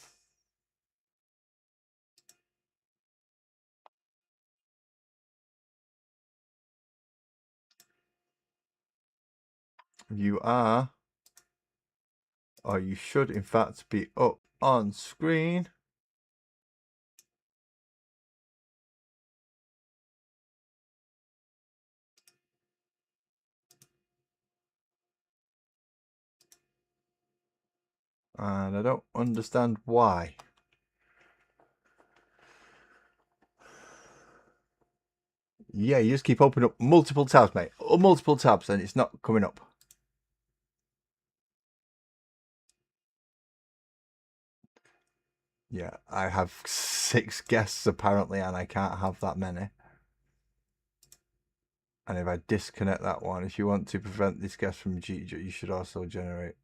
You are, or you should in fact be up on screen. And I don't understand why. Yeah, you just keep opening up multiple tabs, mate. Multiple tabs, and it's not coming up. Yeah, I have 6 guests apparently, and I can't have that many. And if I disconnect that one, if you want to prevent this guest from you should also generate.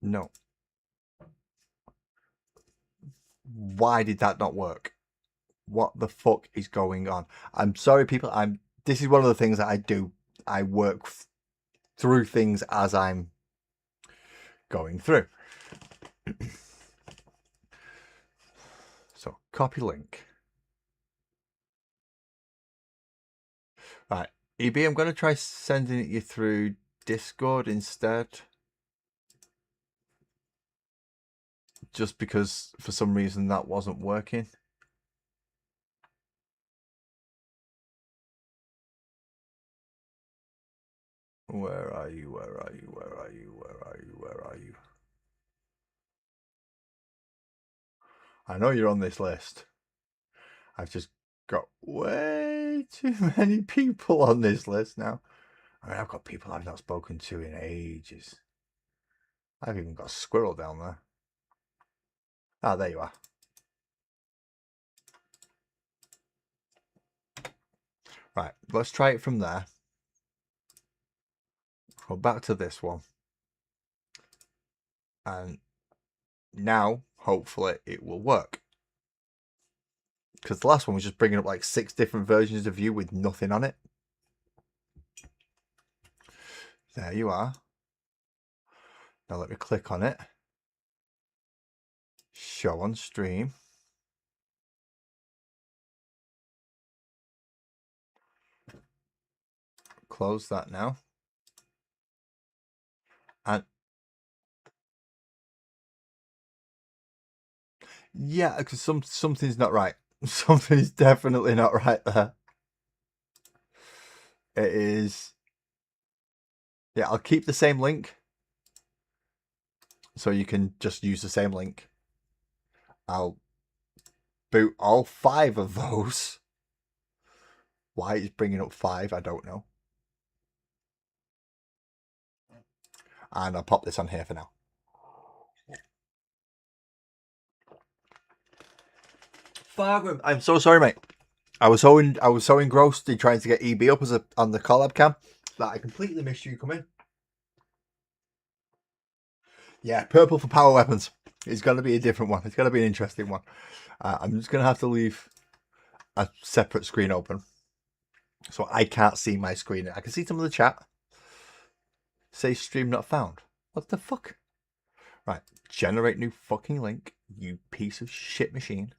No. Why did that not work? What the fuck is going on? I'm sorry, people. This is one of the things that I do. I work through things as I'm going through. So copy link. Right, EB, I'm going to try sending it you through Discord instead. Just because for some reason that wasn't working. Where are you? Where are you? Where are you? Where are you? Where are you? I know you're on this list. I've just got way too many people on this list now. I mean, I've got people I've not spoken to in ages. I've even got a squirrel down there. Ah, there you are. Right, let's try it from there. Go back to this one. And now, hopefully, it will work. Because the last one was just bringing up like 6 different versions of you with nothing on it. There you are. Now let me click on it. Show on stream. Close that now. And yeah, because something's not right. Something's definitely not right there. It is. Yeah, I'll keep the same link. So you can just use the same link. I'll boot all 5 of those. Why it's bringing up 5, I don't know. And I'll pop this on here for now. Fargrim, I'm so sorry, mate. I was so engrossed in trying to get EB up on the collab cam that I completely missed you come in. Yeah, purple for power weapons. It's going to be a different one. It's going to be an interesting one. I'm just going to have to leave a separate screen open. So I can't see my screen. I can see some of the chat. Say stream not found. What the fuck? Right. Generate new fucking link. You piece of shit machine.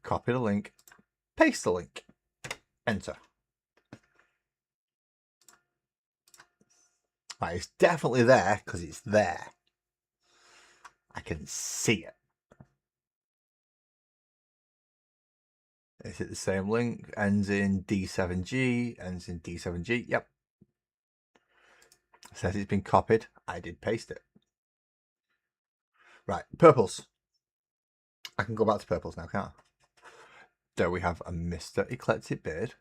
Copy the link. Paste the link. Enter. Right, it's definitely there because it's there. I can see it. Is it the same link? Ends in D7G. Ends in D7G. Yep. Says it's been copied. I did paste it. Right, purples. I can go back to purples now, can't I? There we have a Mr. Eclectic Beard.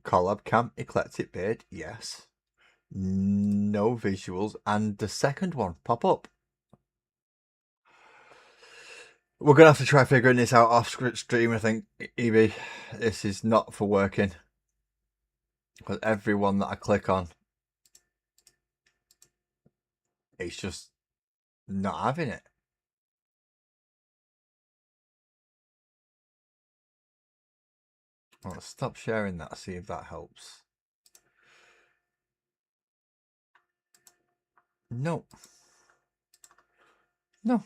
Collab Cam Eclectic Beard, yes. No visuals, and the second one pop up. We're going to have to try figuring this out off stream, I think, EB. This is not for working. Because everyone that I click on, it's just not having it. Well, stop sharing that, see if that helps. No. No.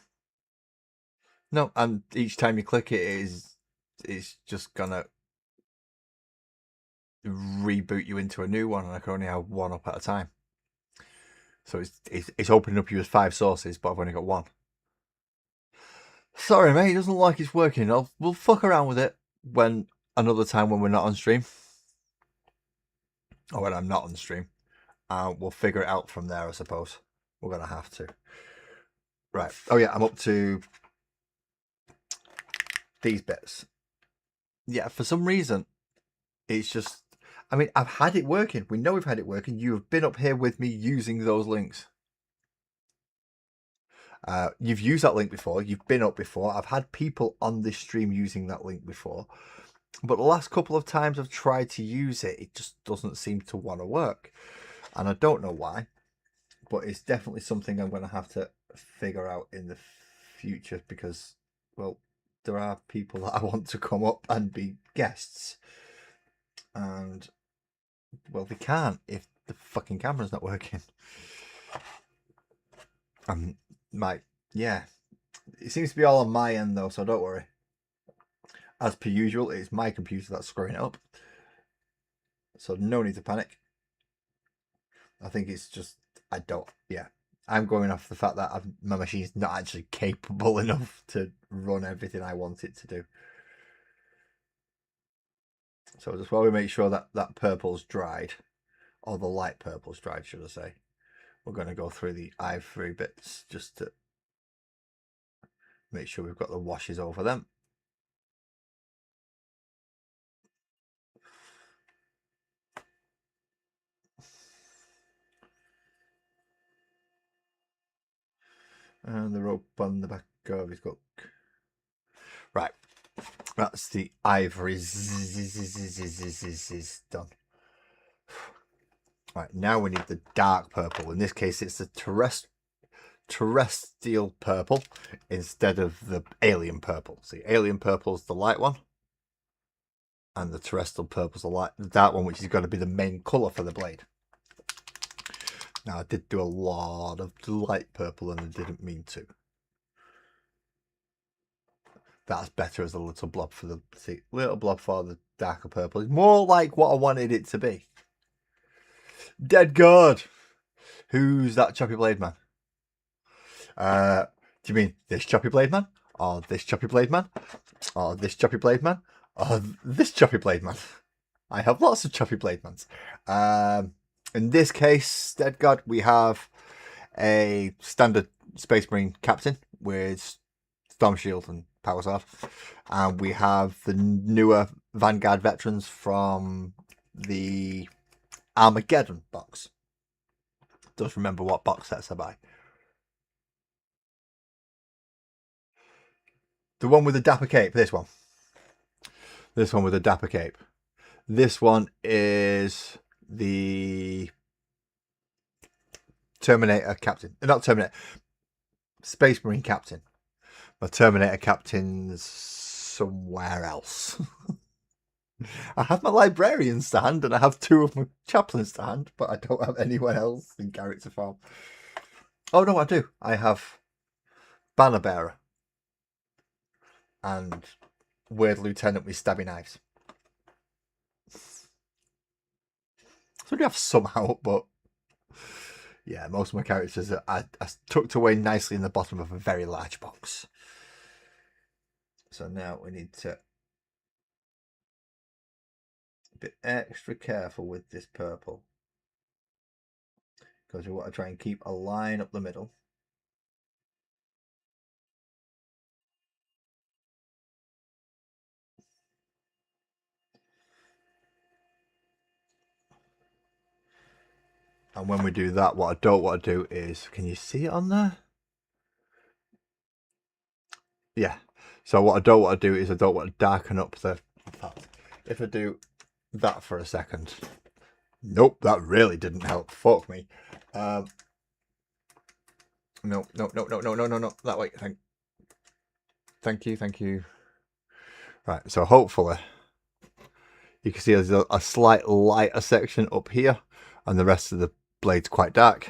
No, and each time you click it, it's just gonna reboot you into a new one, and I can only have one up at a time. So it's opening up you as 5 sources, but I've only got 1. Sorry, mate, it doesn't look like it's working. We'll fuck around with it when another time when we're not on stream. Or when I'm not on stream. We'll figure it out from there, I suppose. We're gonna have to. Right. Oh yeah, I'm up to these bits. Yeah, for some reason, it's just, I mean, I've had it working. We know we've had it working. You've been up here with me using those links. You've used that link before. You've been up before. I've had people on this stream using that link before. But the last couple of times I've tried to use it, it just doesn't seem to want to work. And I don't know why. But it's definitely something I'm going to have to figure out in the future because, well, there are people that I want to come up and be guests. And, well, they can't if the fucking camera's not working. Yeah. It seems to be all on my end, though, so don't worry. As per usual, it's my computer that's screwing it up. So no need to panic. I think it's just, I'm going off the fact that my machine's not actually capable enough to run everything I want it to do. So just while we make sure that that purple's dried, or the light purple's dried, should I say, we're going to go through the ivory bits just to make sure we've got the washes over them. And the rope on the back of his hook. Right, that's the ivory is done. Right, now we need the dark purple. In this case, it's the terrestrial purple instead of the alien purple. See, alien purple is the light one, and the terrestrial purple is the dark one, which is going to be the main colour for the blade. Now, I did do a lot of light purple, and I didn't mean to. That's better as a little blob for the darker purple. It's more like what I wanted it to be. Dead God. Who's that choppy blade man? Do you mean this choppy blade man? Or this choppy blade man? Or this choppy blade man? Or this choppy blade man? I have lots of choppy blade mans. In this case, Dead God, we have a standard Space Marine captain with Storm Shield and Power Sword. And we have the newer Vanguard veterans from the Armageddon box. Just remember what box sets I buy. The one with the dapper cape, this one. This one with the dapper cape. This one is the Terminator captain. Not Terminator. Space Marine captain. My Terminator captain's somewhere else. I have my librarians to hand and I have 2 of my chaplains to hand, but I don't have anyone else in character form. Oh no, I do. I have Banner Bearer and Weird Lieutenant with stabby knives. So we have some out, but yeah, most of my characters are tucked away nicely in the bottom of a very large box. So now we need to be extra careful with this purple because we want to try and keep a line up the middle. And when we do that, what I don't want to do is, can you see it on there? Yeah. So what I don't want to do is I don't want to darken up the... If I do that for a second. Nope, that really didn't help. Fuck me. No. That way. Thank you. Right, so hopefully you can see there's a slight lighter section up here and the rest of the blade's quite dark.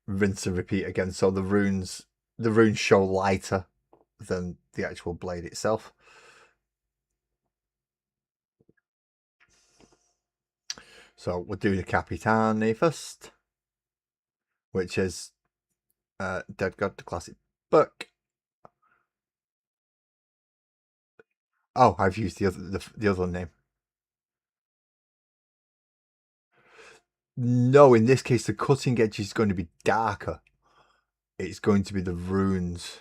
Rinse and repeat again, so the runes show lighter than the actual blade itself. So we'll do the Capitani first, which is Dead God, the classic book. Oh, I've used the other name. No, in this case, the cutting edge is going to be darker. It's going to be the runes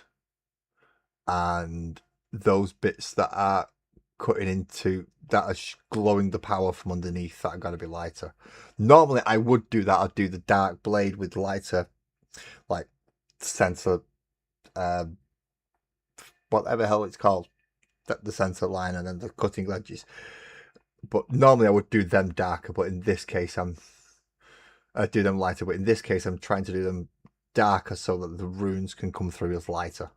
and those bits that are cutting into, that are glowing the power from underneath, that are going to be lighter. Normally I would do that. I'd do the dark blade with lighter, like, center, whatever the hell it's called, the center line, and then the cutting edges. But normally I would do them darker, but in this case I do them lighter, but in this case I'm trying to do them darker so that the runes can come through as lighter.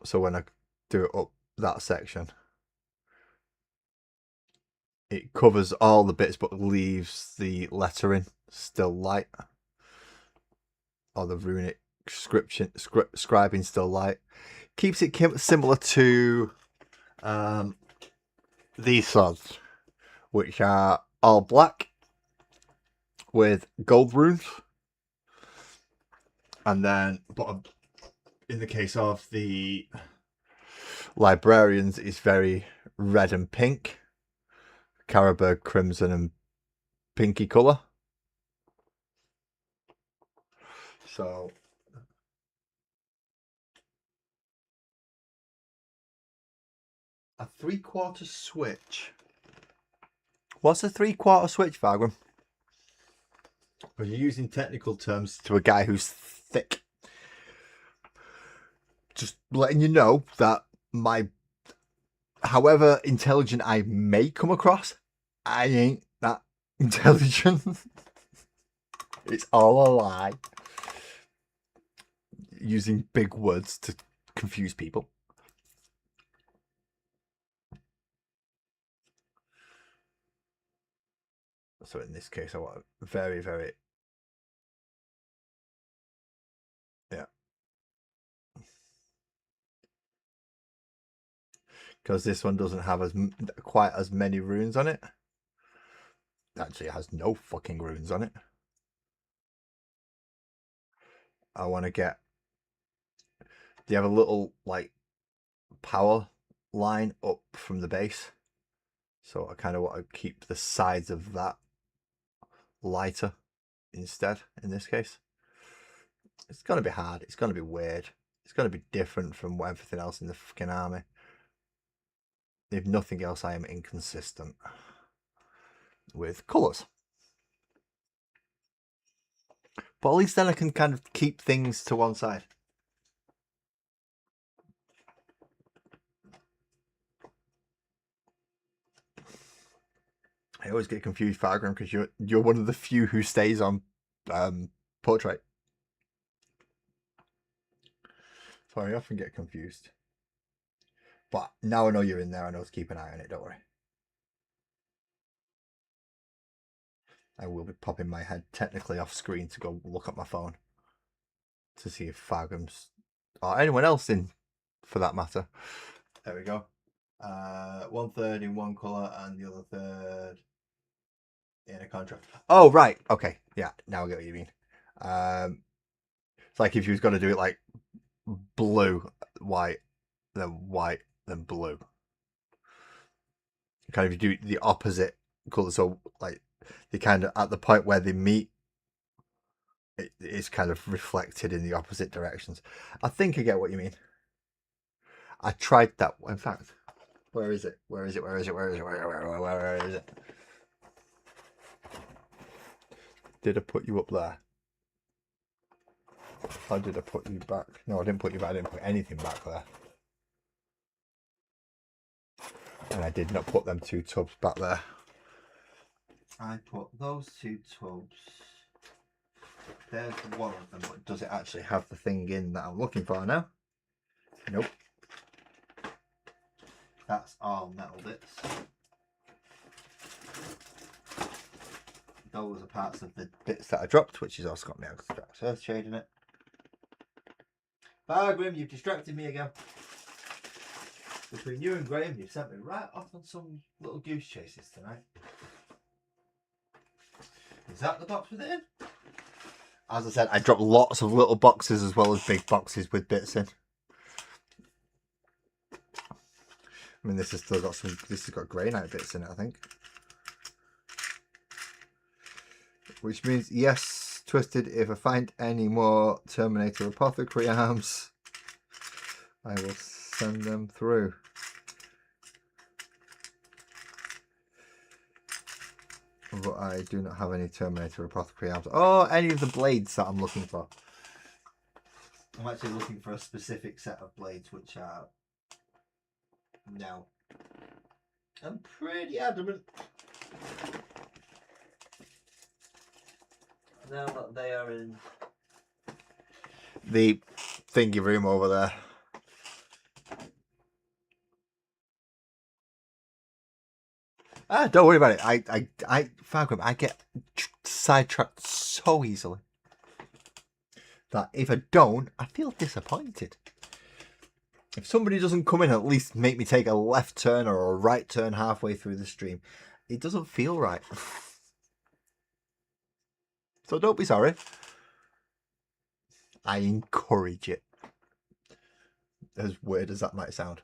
So when I do it up that section, it covers all the bits but leaves the lettering still light, or the runic scribing still light. Keeps it similar to these swords, which are all black with gold runes, and then, but in the case of the librarians, it's very red and pink, Carroburg crimson and pinky colour. So a 3/4 switch. What's a 3/4 switch, Vagram? Are you using technical terms to a guy who's thick? Just letting you know that however intelligent I may come across, I ain't that intelligent. It's all a lie. Using big words to confuse people. So in this case, I want very, very, yeah. Because this one doesn't have quite as many runes on it. Actually, it has no fucking runes on it. I want to get... Do you have a little, like, power line up from the base? So I kind of want to keep the sides of that lighter instead, in this case. It's going to be hard. It's going to be weird. It's going to be different from everything else in the fucking army. If nothing else, I am inconsistent with colours. But at least then I can kind of keep things to one side. I always get confused, Fargrim, because you're one of the few who stays on portrait. So I often get confused. But now I know you're in there, I know to keep an eye on it, don't worry. I will be popping my head technically off screen to go look at my phone to see if Fargrim's, or anyone else in, for that matter. There we go. 1/3 in one colour and the other third in a contrast. Oh, right. Okay. Yeah, now I get what you mean. It's like if you was going to do it like blue, white, then blue. Kind of do the opposite colour. So like they kind of, at the point where they meet, it is kind of reflected in the opposite directions. I think I get what you mean. I tried that. In fact, where is it? Where is it? Where is it? Where is it? Where is it? Did I put you up there? Or did I put you back? No, I didn't put you back. I didn't put anything back there. And I did not put them 2 tubs back there. I put those 2 tubs. There's one of them, but does it actually have the thing in that I'm looking for now? Nope. That's all metal bits. Those are parts of the bits that I dropped, which is also got my earth shade in it. Grim, you've distracted me again. Between you and Graham, you've sent me right off on some little goose chases tonight. Is that the box with it in? As I said, I dropped lots of little boxes as well as big boxes with bits in. I mean, this has still got some. This has got granite bits in it, I think. Which means, yes, Twisted, if I find any more Terminator Apothecary arms, I will send them through. But I do not have any Terminator Apothecary arms. Oh, any of the blades that I'm looking for. I'm actually looking for a specific set of blades, which are... No. I'm pretty adamant. Now that they are in the thingy room over there. Don't worry about it. I get sidetracked so easily that if I don't, I feel disappointed. If somebody doesn't come in, at least make me take a left turn or a right turn halfway through the stream, it doesn't feel right. So don't be sorry. I encourage it. As weird as that might sound.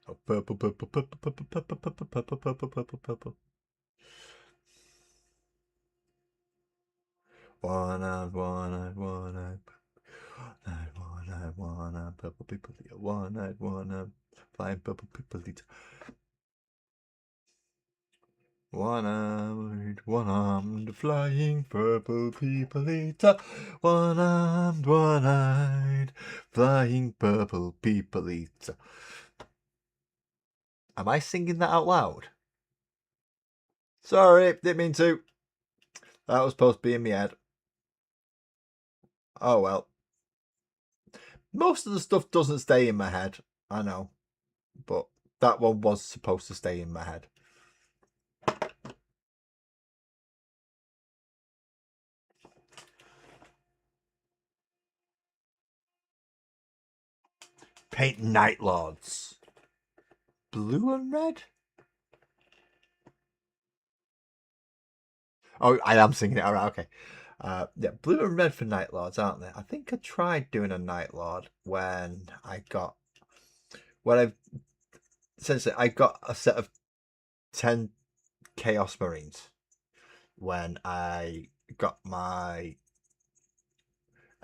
Oh, purple, purple, purple, purple, purple, purple, purple, purple, purple, purple. One-eyed, one-eyed, one-eyed. One-eyed, purple people. One-eyed, flying purple people. One-eyed, one-armed, flying purple people eater. One-armed, one-eyed, flying purple people eater. Am I singing that out loud? Sorry, didn't mean to. That was supposed to be in my head. Oh well. Most of the stuff doesn't stay in my head, I know. But that one was supposed to stay in my head. Paint Night Lords. Blue and red? Oh, I am singing it. All right, okay. Yeah, blue and red for Night Lords, aren't they? I think I tried doing a Night Lord when I got... Essentially, I got a set of 10 Chaos Marines when I got my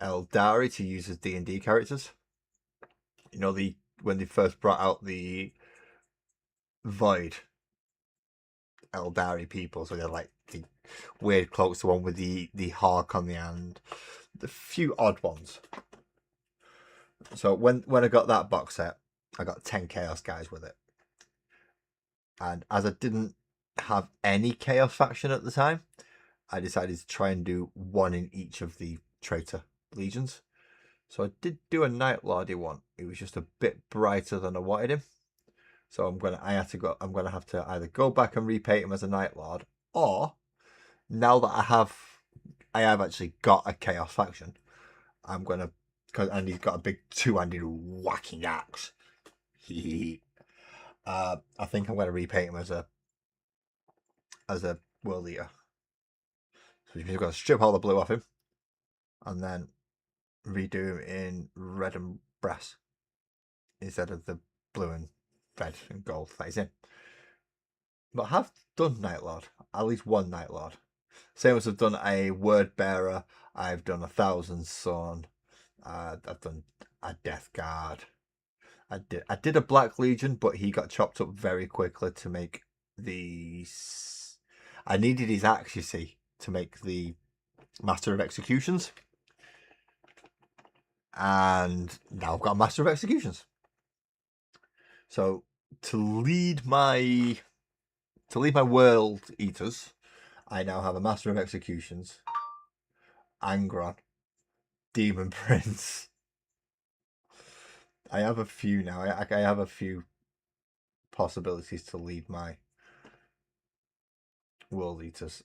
Eldari to use as D&D characters. You know, when they first brought out the Void Eldari people, so they're like the weird cloaks, the one with the hawk on the hand, the few odd ones. So when I got that box set, I got 10 Chaos guys with it. And as I didn't have any Chaos faction at the time, I decided to try and do one in each of the Traitor Legions. So I did do a Night Lordy one. It was just a bit brighter than I wanted him. So I'm gonna have to either go back and repaint him as a Night Lord, or now that I have actually got a Chaos faction, and he's got a big two-handed whacking axe. I think I'm gonna repaint him as a World Eater. So you've got to strip all the blue off him, and then redo him in red and brass instead of the blue and red and gold that he's in. But I have done Night Lord, at least one Night Lord. Same as I've done a Word Bearer, I've done a Thousand Son, I've done a Death Guard. I did a Black Legion, but he got chopped up very quickly to make these. I needed his axe, you see, to make the Master of Executions. And now I've got a Master of Executions. So to lead my World Eaters, I now have a Master of Executions, Angron, Demon Prince. I have a few now. I have a few possibilities to lead my World Eaters.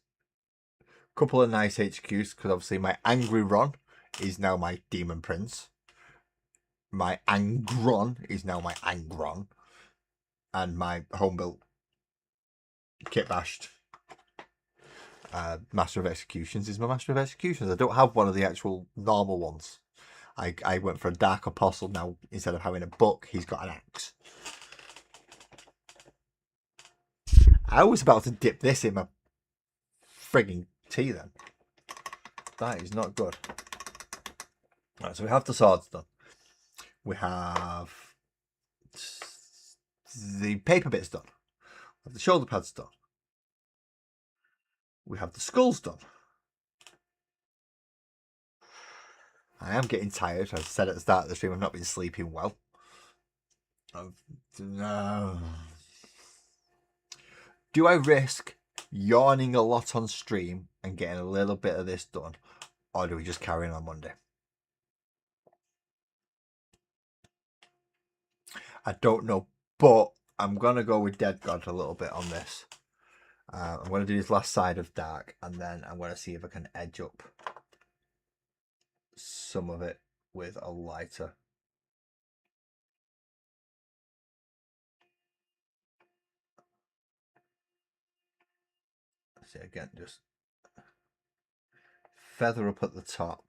Couple of nice HQs, because obviously my Angry Ron is now my Demon Prince. My Angron is now my Angron. And my home-built kit-bashed Master of Executions is my Master of Executions. I don't have one of the actual normal ones. I went for a Dark Apostle now. Instead of having a book, he's got an axe. I was about to dip this in my frigging tea then. That is not good. Right, so we have the swords done. We have the paper bits done. We have the shoulder pads done. We have the skulls done. I am getting tired. As I said at the start of the stream, I've not been sleeping well. Do I risk yawning a lot on stream and getting a little bit of this done? Or do we just carry on Monday? I don't know, but I'm going to go with Dead God a little bit on this. I'm going to do this last side of dark, and then I'm going to see if I can edge up some of it with a lighter. See, again, just feather up at the top,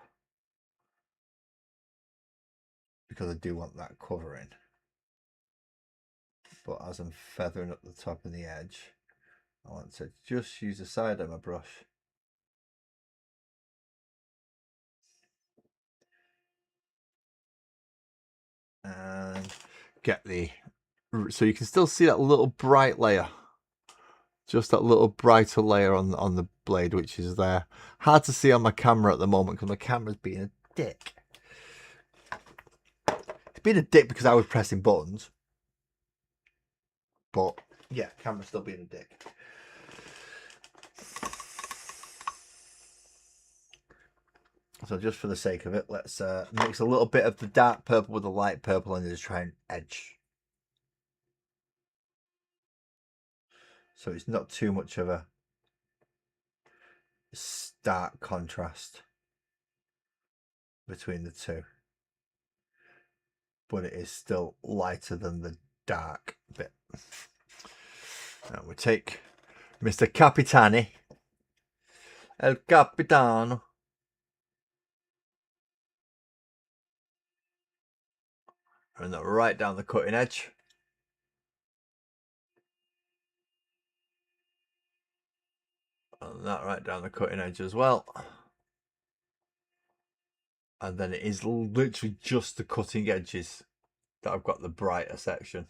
because I do want that covering. But as I'm feathering up the top and the edge, I want to just use the side of my brush and get the, so you can still see that little bright layer, just that little brighter layer on the blade, which is there. Hard to see on my camera at the moment because my camera's being a dick. It's been a dick because I was pressing buttons, but yeah, camera's still being a dick. So just for the sake of it, let's mix a little bit of the dark purple with the light purple and just try and edge. So it's not too much of a stark contrast between the two. But it is still lighter than the dark bit. Now we take Mr. Capitani. El Capitano. And that right down the cutting edge. And that right down the cutting edge as well. And then it is literally just the cutting edges that I've got the brighter section,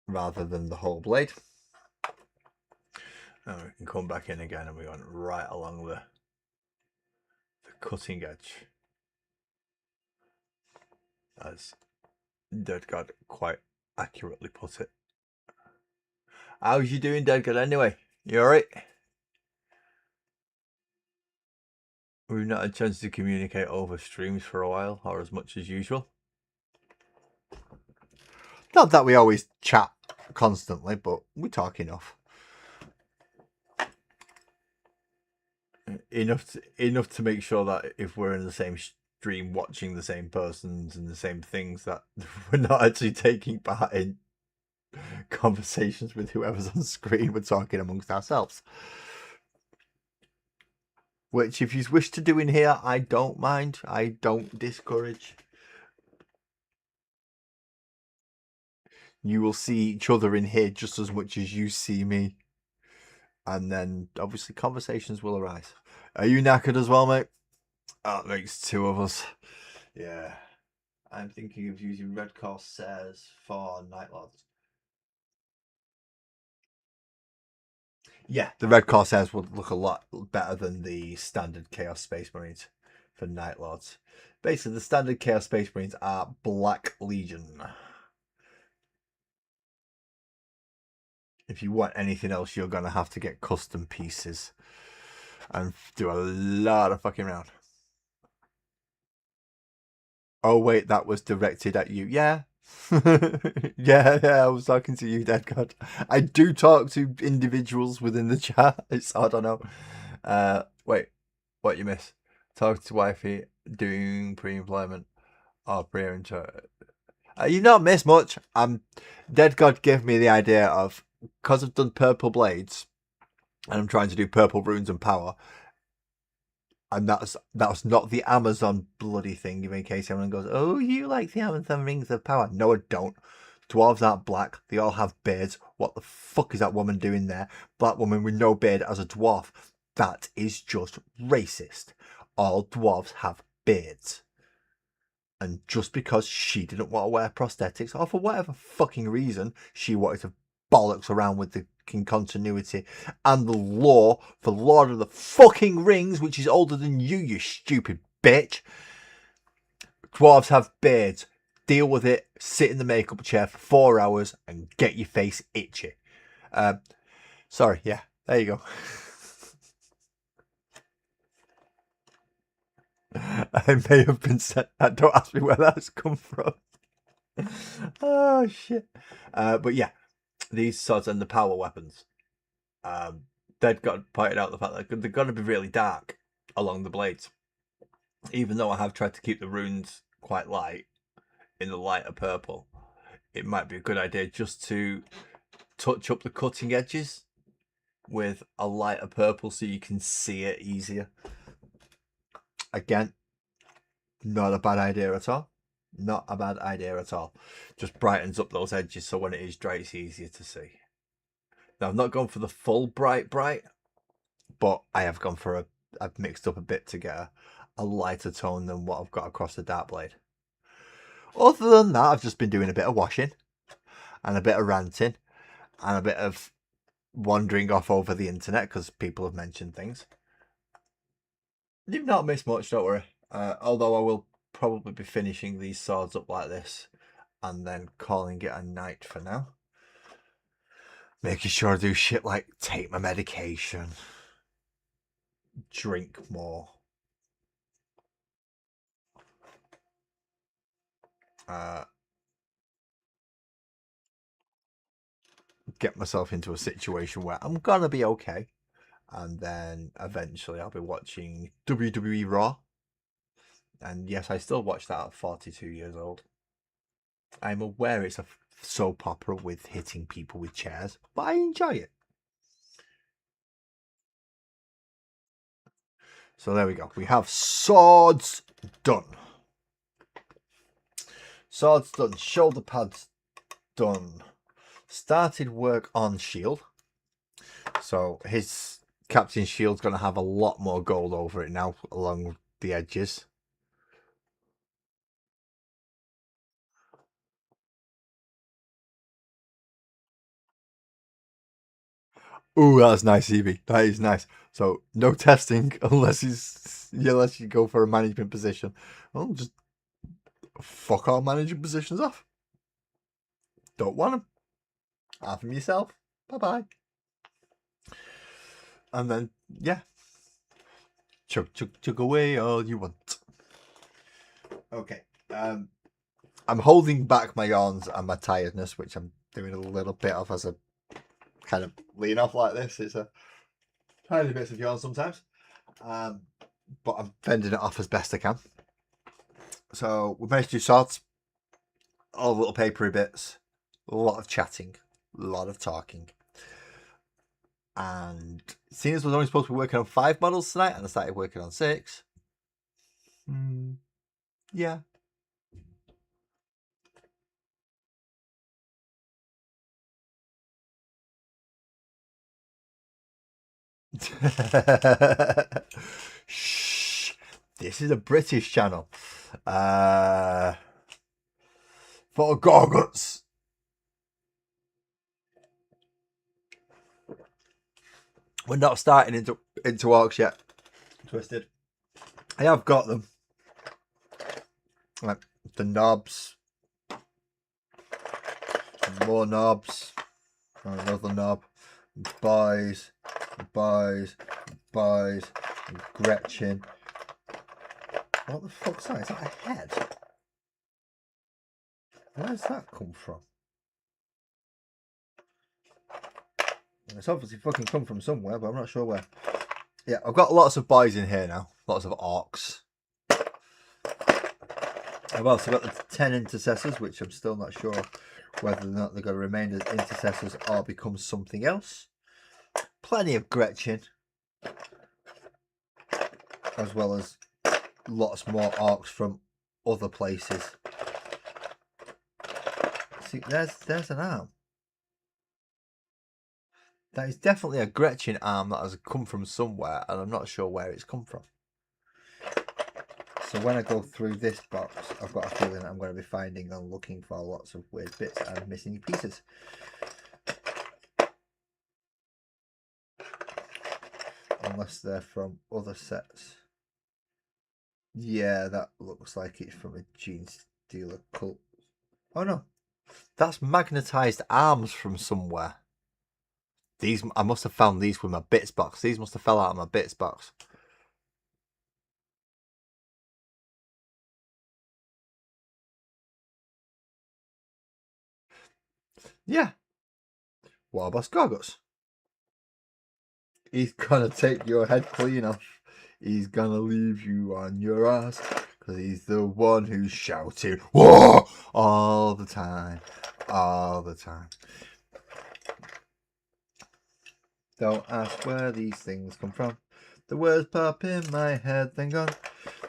rather than the whole blade. And we can come back in again and we went right along the cutting edge. As Dead God quite accurately put it. How's you doing, Dead God, anyway? You alright? We've not had a chance to communicate over streams for a while, or as much as usual. Not that we always chat constantly, but we talk enough. Enough to make sure that if we're in the same stream watching the same persons and the same things, that we're not actually taking part in conversations with whoever's on screen. We're talking amongst ourselves. Which, if you wish to do in here, I don't mind. I don't discourage. You will see each other in here just as much as you see me. And then, obviously, conversations will arise. Are you knackered as well, mate? Oh, that makes two of us. Yeah. I'm thinking of using Red Corsairs for Night Lords. Yeah, the Red Corsairs would look a lot better than the standard Chaos Space Marines for Night Lords. Basically, the standard Chaos Space Marines are Black Legion. If you want anything else, you're going to have to get custom pieces and do a lot of fucking around. Oh, wait, that was directed at you. Yeah. yeah, I was talking to you, Dead God. I do talk to individuals within the chat. It's, I don't know. Wait, what you miss? Talk to wifey, doing pre-employment or pre-employment. You not miss much. Dead God gave me the idea of, because I've done purple blades and I'm trying to do purple runes and power, and that's not the Amazon bloody thing, in case anyone goes, oh, you like the Amazon rings of power. No, I don't. Dwarves aren't black. They all have beards. What the fuck is that woman doing there? Black woman with no beard as a dwarf. That is just racist. All dwarves have beards. And just because she didn't want to wear prosthetics, or for whatever fucking reason she wanted to bollocks around with the continuity and the lore for Lord of the fucking Rings, which is older than you stupid bitch. Dwarves have beards. Deal with it. Sit in the makeup chair for 4 hours and get your face itchy. Sorry, yeah, there you go. I may have been sent that. Don't ask me where that's come from. Oh, shit. But yeah, these swords and the power weapons. They'd got pointed out the fact that they're going to be really dark along the blades. Even though I have tried to keep the runes quite light in the lighter purple, it might be a good idea just to touch up the cutting edges with a lighter purple so you can see it easier. Again, not a bad idea at all. Not a bad idea at all. Just brightens up those edges so when it is dry, it's easier to see. Now, I've not gone for the full bright, but I have gone for I've mixed up a bit to get a lighter tone than what I've got across the dark blade. Other than that, I've just been doing a bit of washing and a bit of ranting and a bit of wandering off over the internet because people have mentioned things. You've not missed much, don't worry. Although I will probably be finishing these swords up like this and then calling it a night for now. Making sure I do shit like take my medication, drink more, get myself into a situation where I'm gonna be okay, and then eventually I'll be watching WWE Raw. And yes, I still watch that at 42 years old. I'm aware it's a soap opera with hitting people with chairs, but I enjoy it. So there we go. We have swords done. Swords done. Shoulder pads done. Started work on shield. So his captain's shield's going to have a lot more gold over it now along the edges. Ooh, that's nice, Evie. That is nice. So no testing unless you go for a management position. Well, just fuck all management positions off. Don't want them. Have them yourself. Bye bye. And then yeah, chug away all you want. Okay. I'm holding back my yawns and my tiredness, which I'm doing a little bit of as a kind of lean off like this. It's a tiny bits of yawn sometimes, but I'm fending it off as best I can. So we managed to do swords, all little papery bits, a lot of chatting, a lot of talking. And seeing as we're only supposed to be working on 5 models tonight, and I started working on 6. Yeah. Shh. This is a British channel. For Gorguts. We're not starting into orcs yet. Twisted. I have got them. Like the knobs. More knobs. Another knob. Boys. Gretchen. What the fuck's that? Is that a head? Where's that come from? It's obviously fucking come from somewhere, but I'm not sure where. Yeah, I've got lots of boys in here now. Lots of orcs. I've also got the 10 intercessors, which I'm still not sure whether or not they're going to remain as intercessors or become something else. Plenty of Gretchen. As well as lots more orcs from other places. See, there's an arm. That is definitely a Gretchen arm that has come from somewhere, and I'm not sure where it's come from. So when I go through this box, I've got a feeling I'm going to be finding and looking for lots of weird bits and missing pieces. Unless they're from other sets. Yeah, that looks like it's from a jeans dealer cult. Oh no, that's magnetized arms from somewhere. These, I must have found these with my bits box. These must have fell out of my bits box. Yeah. Warboss Gorgus. He's gonna take your head clean off. He's gonna leave you on your ass. Because he's the one who's shouting, "Whoa!" all the time. All the time. Don't ask where these things come from. The words pop in my head, then gone.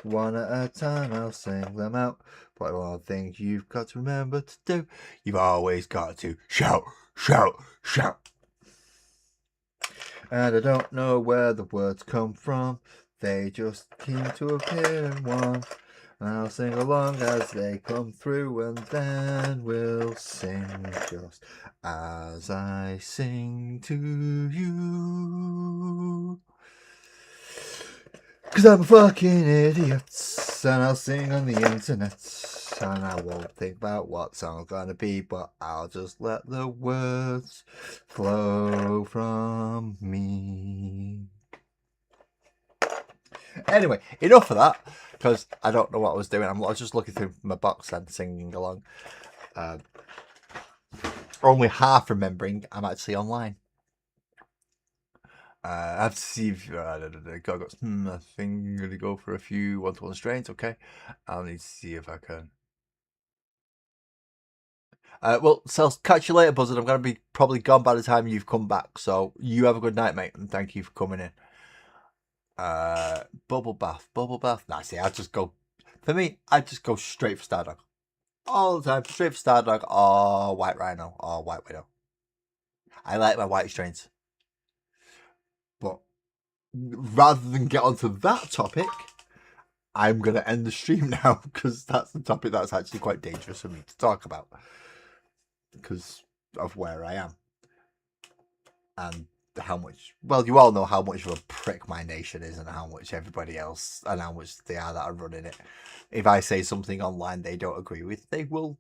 One at a time, I'll sing them out. But one thing you've got to remember to do, you've always got to shout, shout, shout. And I don't know where the words come from. They just seem to appear in one. And I'll sing along as they come through, and then we'll sing just as I sing to you. 'Cause I'm a fucking idiot, and I'll sing on the internet, and I won't think about what song's gonna be, but I'll just let the words flow from me. Anyway, enough of that, because I don't know what I was doing. I was just looking through my box and singing along. Only half remembering I'm actually online. I have to see if I think I'm gonna go for a few one-to-one strains. Okay, I'll need to see if I can. Well, so I'll catch you later, Buzzard. I'm gonna be probably gone by the time you've come back. So you have a good night, mate, and thank you for coming in. Bubble bath. Nah, see, I just go. For me, I just go straight for Stardog all the time. Straight for Stardog or White Rhino or White Widow. I like my white strains, but rather than get onto that topic, I'm going to end the stream now, because that's the topic that's actually quite dangerous for me to talk about because of where I am and how much, well, you all know how much of a prick my nation is and how much everybody else and how much they are that are running it. If I say something online they don't agree with, they will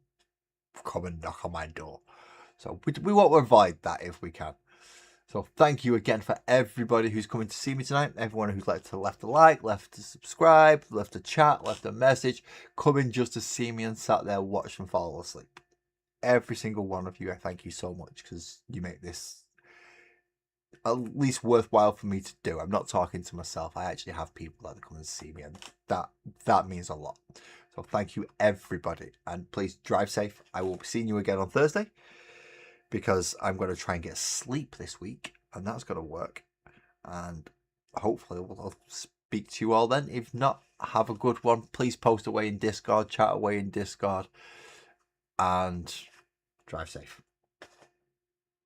come and knock on my door. So we want to avoid that if we can. So thank you again for everybody who's coming to see me tonight. Everyone who's left a like, left a subscribe, left a chat, left a message, coming just to see me and sat there watch and fall asleep. Every single one of you, I thank you so much, because you make this at least worthwhile for me to do. I'm not talking to myself. I actually have people that come and see me, and that means a lot. So thank you, everybody, and please drive safe. I will be seeing you again on Thursday, because I'm going to try and get sleep this week, and that's going to work. And hopefully we'll speak to you all then. If not, have a good one. Please post away in Discord, chat away in Discord, and drive safe.